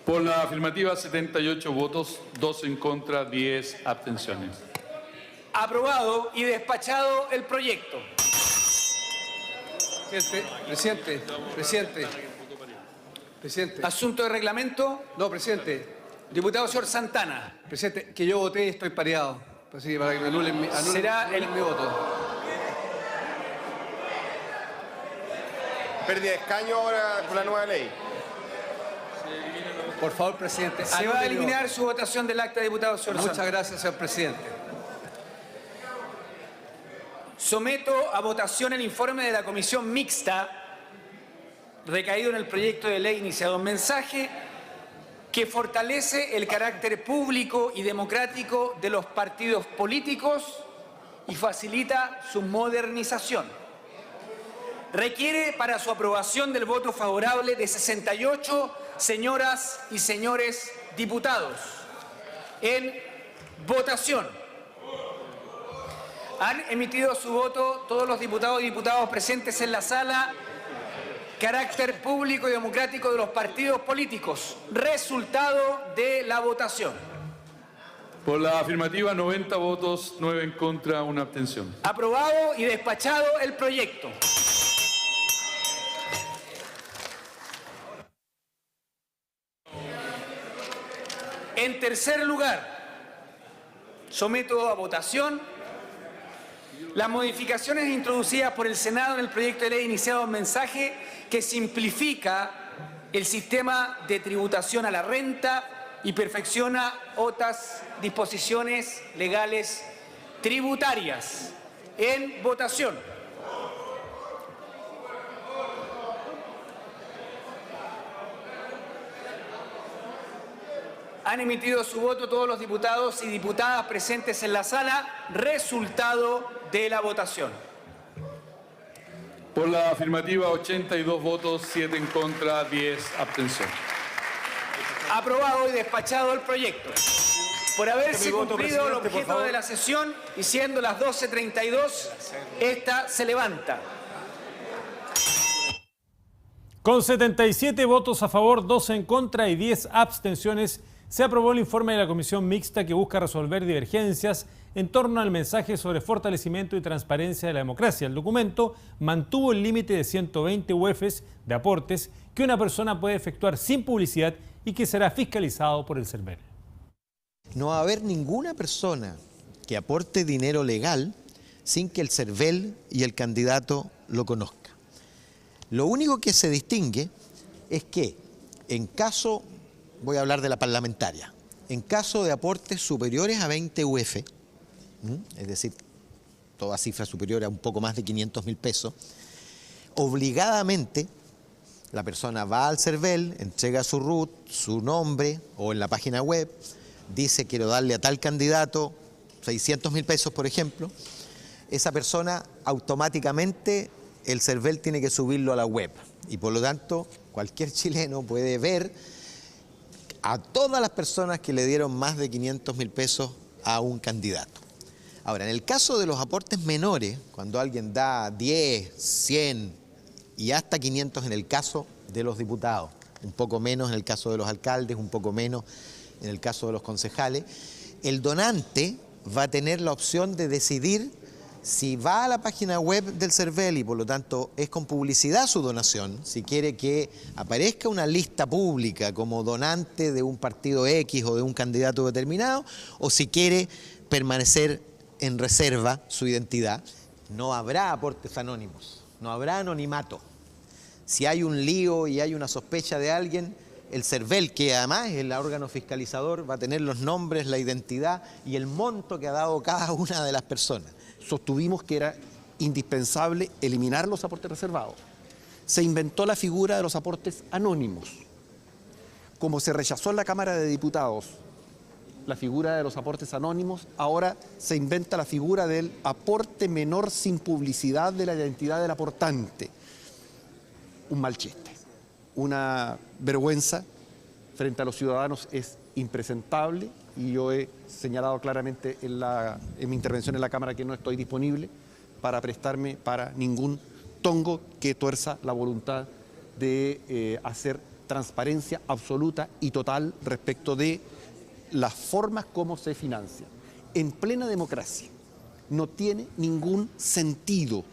Por la afirmativa, 78 votos, 2 en contra, 10 abstenciones. Aprobado y despachado el proyecto. Presidente. Asunto de reglamento. No, presidente. Diputado señor Santana. Presidente, que yo voté y estoy pareado. Así que para que me anulen mi voto. Pérdida de escaño ahora con la nueva ley. Por favor, presidente. Se va a eliminar su votación del acta, diputado señor Santana. Muchas gracias, señor presidente. Someto a votación el informe de la Comisión Mixta recaído en el proyecto de ley iniciado en mensaje, que fortalece el carácter público y democrático de los partidos políticos y facilita su modernización. Requiere para su aprobación del voto favorable de 68 señoras y señores diputados. En votación. Han emitido su voto todos los diputados y diputadas presentes en la sala. Carácter público y democrático de los partidos políticos. Resultado de la votación. Por la afirmativa, 90 votos, 9 en contra, 1 abstención. Aprobado y despachado el proyecto. En tercer lugar, someto a votación las modificaciones introducidas por el Senado en el proyecto de ley iniciado en mensaje que simplifica el sistema de tributación a la renta y perfecciona otras disposiciones legales tributarias. En votación. Han emitido su voto todos los diputados y diputadas presentes en la sala. Resultado de la votación. Por la afirmativa, 82 votos, 7 en contra, 10 abstenciones. Aprobado y despachado el proyecto. Por haberse cumplido el objeto de la sesión y siendo las 12:32, esta se levanta. Con 77 votos a favor, 12 en contra y 10 abstenciones, se aprobó el informe de la Comisión Mixta que busca resolver divergencias en torno al mensaje sobre fortalecimiento y transparencia de la democracia. El documento mantuvo el límite de 120 UFs de aportes que una persona puede efectuar sin publicidad y que será fiscalizado por el CERVEL. No va a haber ninguna persona que aporte dinero legal sin que el CERVEL y el candidato lo conozca. Lo único que se distingue es que en caso, voy a hablar de la parlamentaria, en caso de aportes superiores a 20 UF, es decir, toda cifra superior a un poco más de 500.000 pesos, obligadamente la persona va al CERVEL, entrega su RUT, su nombre o en la página web, dice quiero darle a tal candidato 600.000 pesos, por ejemplo, esa persona automáticamente el CERVEL tiene que subirlo a la web y por lo tanto cualquier chileno puede ver a todas las personas que le dieron más de 500.000 pesos a un candidato. Ahora, en el caso de los aportes menores, cuando alguien da 10, 100 y hasta 500 en el caso de los diputados, un poco menos en el caso de los alcaldes, un poco menos en el caso de los concejales, el donante va a tener la opción de decidir si va a la página web del CERVEL y por lo tanto es con publicidad su donación, si quiere que aparezca una lista pública como donante de un partido X o de un candidato determinado, o si quiere permanecer en reserva su identidad. No habrá aportes anónimos, no habrá anonimato. Si hay un lío y hay una sospecha de alguien, el CERVEL, que además es el órgano fiscalizador, va a tener los nombres, la identidad y el monto que ha dado cada una de las personas. Sostuvimos que era indispensable eliminar los aportes reservados. Se inventó la figura de los aportes anónimos. Como se rechazó en la Cámara de Diputados la figura de los aportes anónimos, ahora se inventa la figura del aporte menor sin publicidad de la identidad del aportante. Un mal chiste, una vergüenza frente a los ciudadanos, es impresentable y yo he señalado claramente en mi intervención en la Cámara que no estoy disponible para prestarme para ningún tongo que tuerza la voluntad de hacer transparencia absoluta y total respecto de las formas como se financia. En plena democracia no tiene ningún sentido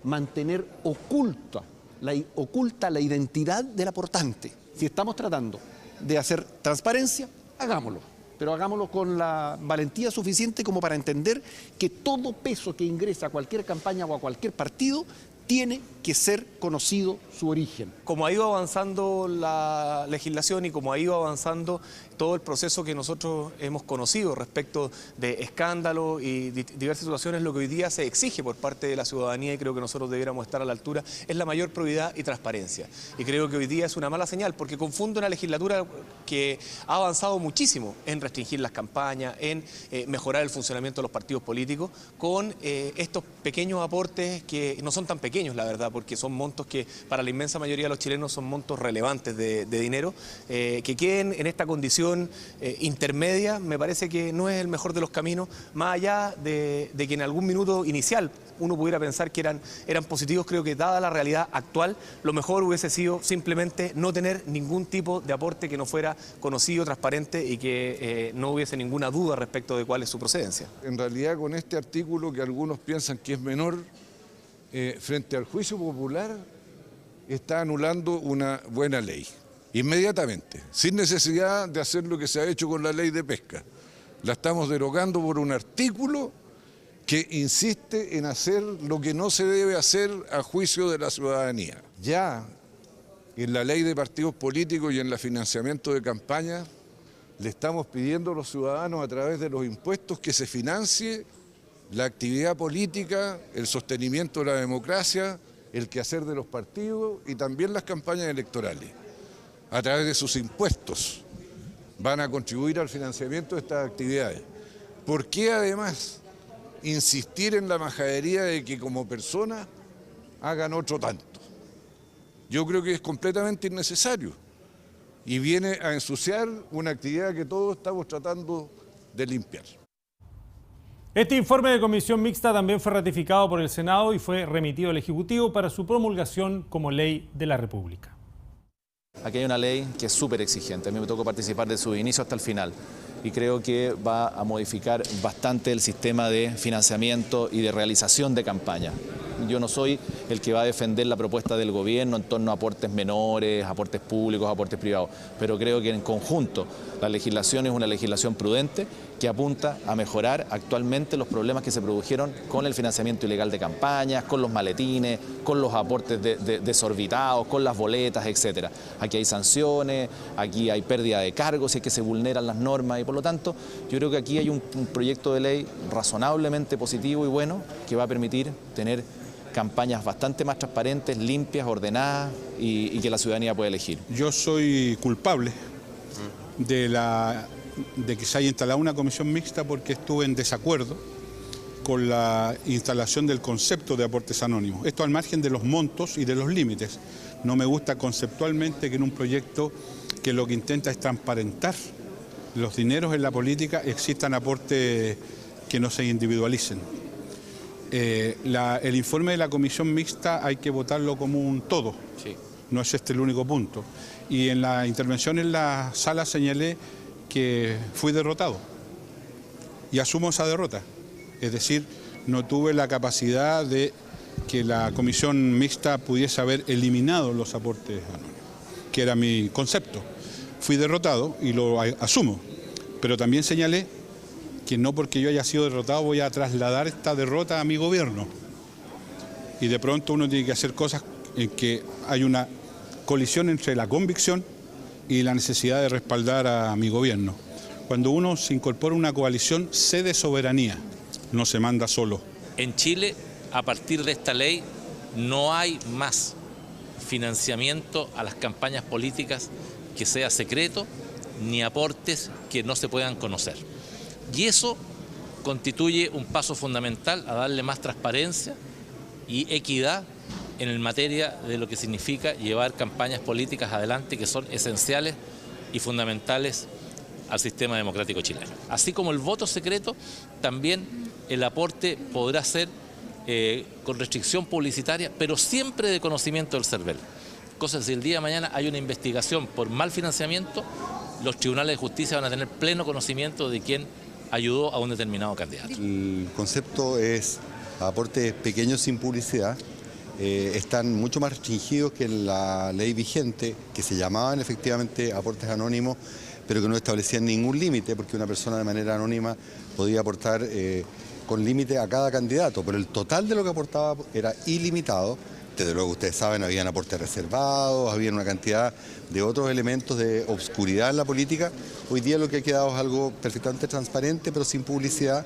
mantener oculta la identidad del aportante. Si estamos tratando de hacer transparencia, hagámoslo, pero hagámoslo con la valentía suficiente como para entender que todo peso que ingresa a cualquier campaña o a cualquier partido tiene que ser conocido su origen. Como ha ido avanzando la legislación y como ha ido avanzando todo el proceso que nosotros hemos conocido respecto de escándalos y diversas situaciones, lo que hoy día se exige por parte de la ciudadanía, y creo que nosotros debiéramos estar a la altura, es la mayor probidad y transparencia. Y creo que hoy día es una mala señal porque confunde una legislatura que ha avanzado muchísimo en restringir las campañas, en mejorar el funcionamiento de los partidos políticos, con estos pequeños aportes que no son tan pequeños, la verdad, porque son montos que para la inmensa mayoría de los chilenos son montos relevantes de dinero, que queden en esta condición intermedia, me parece que no es el mejor de los caminos, más allá de que en algún minuto inicial uno pudiera pensar que eran positivos. Creo que dada la realidad actual, lo mejor hubiese sido simplemente no tener ningún tipo de aporte que no fuera conocido, transparente y que no hubiese ninguna duda respecto de cuál es su procedencia. En realidad, con este artículo que algunos piensan que es menor, frente al juicio popular, está anulando una buena ley. Inmediatamente, sin necesidad de hacer lo que se ha hecho con la ley de pesca. La estamos derogando por un artículo que insiste en hacer lo que no se debe hacer a juicio de la ciudadanía. Ya En la ley de partidos políticos y en el financiamiento de campaña, le estamos pidiendo a los ciudadanos a través de los impuestos que se financie la actividad política, el sostenimiento de la democracia, el quehacer de los partidos y también las campañas electorales. A través de sus impuestos van a contribuir al financiamiento de estas actividades. ¿Por qué además insistir en la majadería de que como personas hagan otro tanto? Yo creo que es completamente innecesario y viene a ensuciar una actividad que todos estamos tratando de limpiar. Este informe de comisión mixta también fue ratificado por el Senado y fue remitido al Ejecutivo para su promulgación como ley de la República. Aquí hay una ley que es súper exigente. A mí me tocó participar de su inicio hasta el final y creo que va a modificar bastante el sistema de financiamiento y de realización de campaña. Yo no soy el que va a defender la propuesta del gobierno en torno a aportes menores, aportes públicos, aportes privados, pero creo que en conjunto la legislación es una legislación prudente que apunta a mejorar actualmente los problemas que se produjeron con el financiamiento ilegal de campañas, con los maletines, con los aportes desorbitados, con las boletas, etc. Aquí hay sanciones, aquí hay pérdida de cargos si es que se vulneran las normas y por lo tanto yo creo que aquí hay un proyecto de ley razonablemente positivo y bueno que va a permitir tener campañas bastante más transparentes, limpias, ordenadas y que la ciudadanía pueda elegir. Yo soy culpable de que se haya instalado una comisión mixta porque estuve en desacuerdo con la instalación del concepto de aportes anónimos. Esto al margen de los montos y de los límites. No me gusta conceptualmente que en un proyecto que lo que intenta es transparentar los dineros en la política existan aportes que no se individualicen. El informe de la comisión mixta hay que votarlo como un todo, sí. No es este el único punto. Y en la intervención en la sala señalé que fui derrotado y asumo esa derrota. Es decir, no tuve la capacidad de que la comisión mixta pudiese haber eliminado los aportes anónimos, que era mi concepto. Fui derrotado y lo asumo, pero también señalé que no porque yo haya sido derrotado voy a trasladar esta derrota a mi gobierno. Y de pronto uno tiene que hacer cosas en que hay una colisión entre la convicción y la necesidad de respaldar a mi gobierno. Cuando uno se incorpora a una coalición, cede soberanía, no se manda solo. En Chile, a partir de esta ley, no hay más financiamiento a las campañas políticas que sea secreto, ni aportes que no se puedan conocer. Y eso constituye un paso fundamental a darle más transparencia y equidad en materia de lo que significa llevar campañas políticas adelante que son esenciales y fundamentales al sistema democrático chileno. Así como el voto secreto, también el aporte podrá ser con restricción publicitaria, pero siempre de conocimiento del CERVEL. Cosa que si el día de mañana hay una investigación por mal financiamiento, los tribunales de justicia van a tener pleno conocimiento de quién ayudó a un determinado candidato. El concepto es aportes pequeños sin publicidad. Están mucho más restringidos que en la ley vigente, que se llamaban efectivamente aportes anónimos, pero que no establecían ningún límite, porque una persona de manera anónima podía aportar con límite a cada candidato, pero el total de lo que aportaba era ilimitado. Desde luego ustedes saben, habían aportes reservados, había una cantidad de otros elementos de obscuridad en la política. Hoy día lo que ha quedado es algo perfectamente transparente, pero sin publicidad,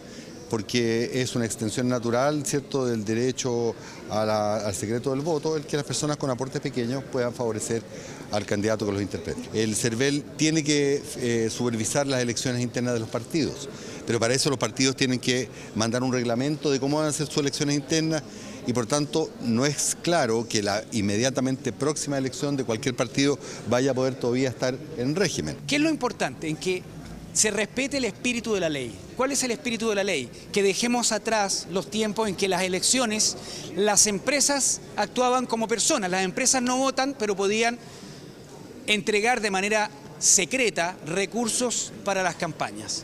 porque es una extensión natural, ¿cierto?, del derecho al secreto del voto, el que las personas con aportes pequeños puedan favorecer al candidato que los interprete. El CERVEL tiene que supervisar las elecciones internas de los partidos, pero para eso los partidos tienen que mandar un reglamento de cómo van a hacer sus elecciones internas y por tanto no es claro que la inmediatamente próxima elección de cualquier partido vaya a poder todavía estar en régimen. ¿Qué es lo importante? En que se respete el espíritu de la ley. ¿Cuál es el espíritu de la ley? Que dejemos atrás los tiempos en que las elecciones, las empresas actuaban como personas. Las empresas no votan, pero podían entregar de manera secreta recursos para las campañas.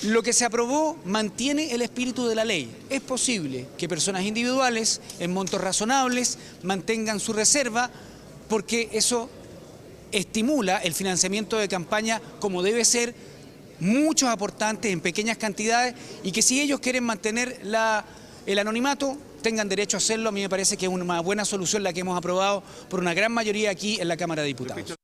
Lo que se aprobó mantiene el espíritu de la ley. Es posible que personas individuales, en montos razonables, mantengan su reserva, porque eso estimula el financiamiento de campaña como debe ser, muchos aportantes en pequeñas cantidades, y que si ellos quieren mantener el anonimato, tengan derecho a hacerlo. A mí me parece que es una buena solución la que hemos aprobado por una gran mayoría aquí en la Cámara de Diputados.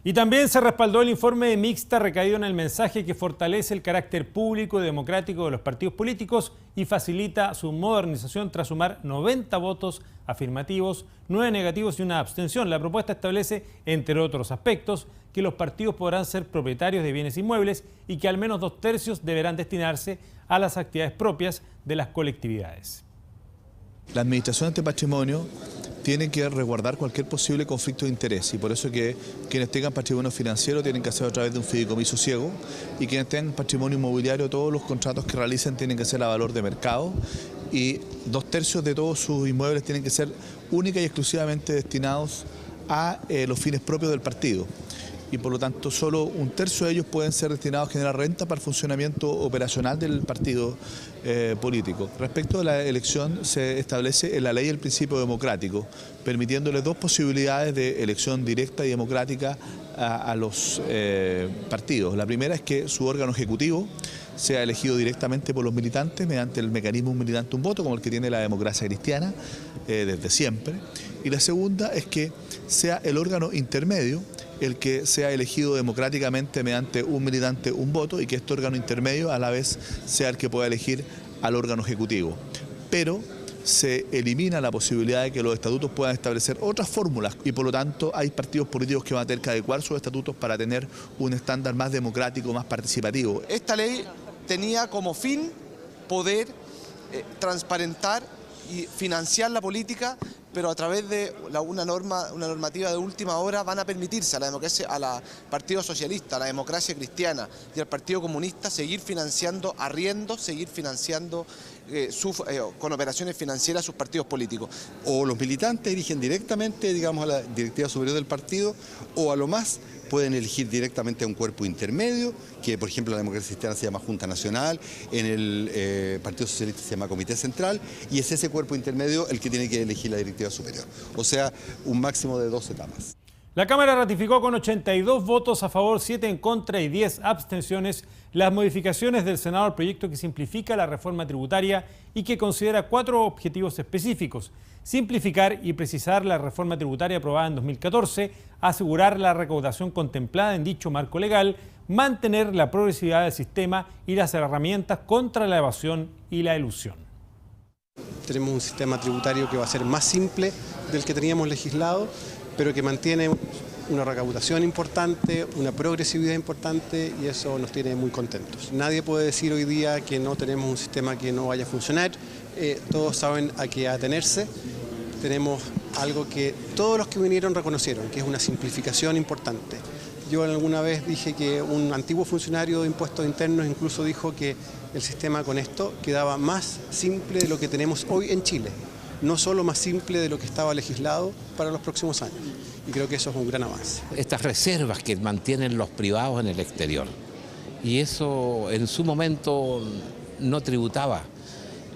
Y también se respaldó el informe de mixta recaído en el mensaje que fortalece el carácter público y democrático de los partidos políticos y facilita su modernización tras sumar 90 votos afirmativos, 9 negativos y una abstención. La propuesta establece, entre otros aspectos, que los partidos podrán ser propietarios de bienes inmuebles y que al menos 2/3 deberán destinarse a las actividades propias de las colectividades. La administración de este patrimonio tiene que resguardar cualquier posible conflicto de interés y por eso que quienes tengan patrimonio financiero tienen que hacerlo a través de un fideicomiso ciego y quienes tengan patrimonio inmobiliario, todos los contratos que realicen tienen que ser a valor de mercado y 2/3 de todos sus inmuebles tienen que ser única y exclusivamente destinados a los fines propios del partido. Y por lo tanto solo 1/3 de ellos pueden ser destinados a generar renta para el funcionamiento operacional del partido político. Respecto a la elección, se establece en la ley el principio democrático, permitiéndole 2 posibilidades de elección directa y democrática a los partidos. La primera es que su órgano ejecutivo sea elegido directamente por los militantes mediante el mecanismo un militante un voto, como el que tiene la democracia cristiana desde siempre. Y la segunda es que sea el órgano intermedio el que sea elegido democráticamente mediante un militante un voto y que este órgano intermedio a la vez sea el que pueda elegir al órgano ejecutivo. Pero se elimina la posibilidad de que los estatutos puedan establecer otras fórmulas y por lo tanto hay partidos políticos que van a tener que adecuar sus estatutos para tener un estándar más democrático, más participativo. Esta ley tenía como fin poder transparentar y financiar la política, pero a través de una normativa de última hora van a permitirse a la democracia, al Partido Socialista, a la democracia cristiana y al Partido Comunista seguir financiando arriendos, seguir financiando con operaciones financieras sus partidos políticos. O los militantes dirigen directamente, digamos, a la directiva superior del partido, o a lo más pueden elegir directamente a un cuerpo intermedio, que por ejemplo en la democracia cristiana se llama Junta Nacional, en el Partido Socialista se llama Comité Central, y es ese cuerpo intermedio el que tiene que elegir la directiva superior. O sea, un máximo de 2 etapas. La Cámara ratificó con 82 votos a favor, 7 en contra y 10 abstenciones las modificaciones del Senado al proyecto que simplifica la reforma tributaria y que considera 4 objetivos específicos: simplificar y precisar la reforma tributaria aprobada en 2014, asegurar la recaudación contemplada en dicho marco legal, mantener la progresividad del sistema y las herramientas contra la evasión y la elusión. Tenemos un sistema tributario que va a ser más simple del que teníamos legislado, pero que mantiene una recaudación importante, una progresividad importante y eso nos tiene muy contentos. Nadie puede decir hoy día que no tenemos un sistema que no vaya a funcionar, todos saben a qué atenerse. Tenemos algo que todos los que vinieron reconocieron, que es una simplificación importante. Yo alguna vez dije que un antiguo funcionario de impuestos internos incluso dijo que el sistema con esto quedaba más simple de lo que tenemos hoy en Chile, no solo más simple de lo que estaba legislado para los próximos años. Y creo que eso es un gran avance. Estas reservas que mantienen los privados en el exterior, y eso en su momento no tributaba.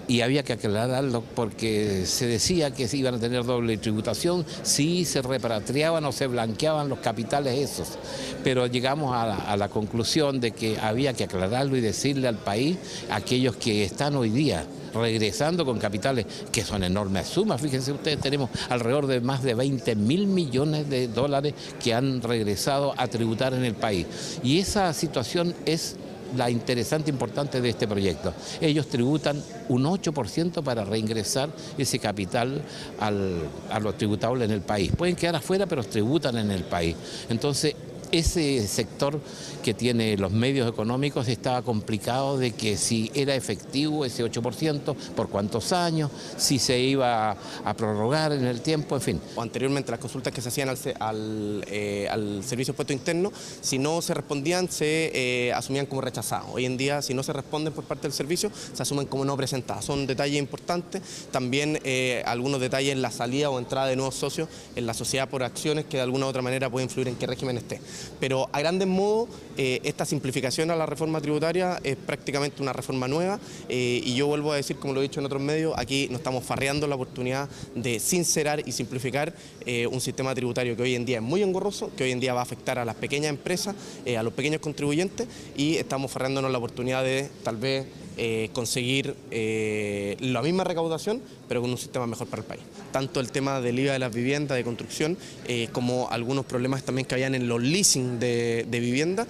Y había que aclararlo porque se decía que se iban a tener doble tributación si se repatriaban o se blanqueaban los capitales esos. Pero llegamos a la conclusión de que había que aclararlo y decirle al país, a aquellos que están hoy día regresando con capitales que son enormes sumas. Fíjense ustedes, tenemos alrededor de más de 20.000 millones de dólares que han regresado a tributar en el país. Y esa situación es la interesante, importante de este proyecto. Ellos tributan un 8% para reingresar ese capital a los tributables en el país. Pueden quedar afuera, pero tributan en el país. Entonces, ese sector que tiene los medios económicos estaba complicado de que si era efectivo ese 8%, por cuántos años, si se iba a prorrogar en el tiempo, en fin. Anteriormente las consultas que se hacían al Servicio de Impuesto Interno, si no se respondían, se asumían como rechazados. Hoy en día, si no se responden por parte del servicio, se asumen como no presentadas. Son detalles importantes. También algunos detalles en la salida o entrada de nuevos socios en la sociedad por acciones que de alguna u otra manera puede influir en qué régimen esté. Pero a grandes modos, esta simplificación a la reforma tributaria es prácticamente una reforma nueva y yo vuelvo a decir, como lo he dicho en otros medios, aquí nos estamos farreando la oportunidad de sincerar y simplificar un sistema tributario que hoy en día es muy engorroso, que hoy en día va a afectar a las pequeñas empresas, a los pequeños contribuyentes, y estamos farreándonos la oportunidad de tal vez conseguir la misma recaudación, pero con un sistema mejor para el país. Tanto el tema del IVA de las viviendas de construcción, como algunos problemas también que habían en los leasing de vivienda,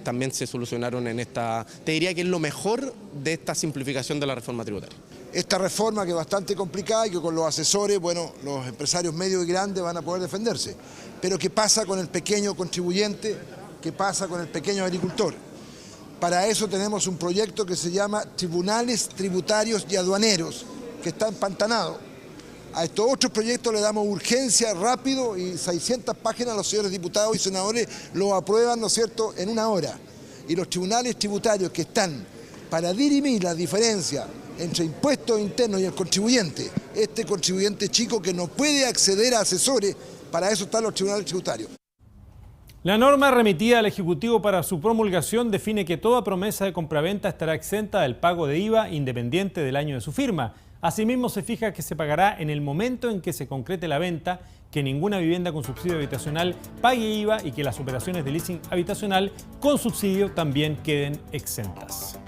también se solucionaron en esta, te diría que es lo mejor de esta simplificación de la reforma tributaria. Esta reforma que es bastante complicada y que con los asesores, bueno, los empresarios medios y grandes van a poder defenderse. Pero ¿qué pasa con el pequeño contribuyente? ¿Qué pasa con el pequeño agricultor? Para eso tenemos un proyecto que se llama Tribunales Tributarios y Aduaneros, que está empantanado. A estos otros proyectos le damos urgencia, rápido, y 600 páginas los señores diputados y senadores lo aprueban, ¿no es cierto?, en una hora. Y los tribunales tributarios que están para dirimir la diferencia entre impuestos internos y el contribuyente, este contribuyente chico que no puede acceder a asesores, para eso están los tribunales tributarios. La norma remitida al Ejecutivo para su promulgación define que toda promesa de compraventa estará exenta del pago de IVA independiente del año de su firma. Asimismo, se fija que se pagará en el momento en que se concrete la venta, que ninguna vivienda con subsidio habitacional pague IVA y que las operaciones de leasing habitacional con subsidio también queden exentas.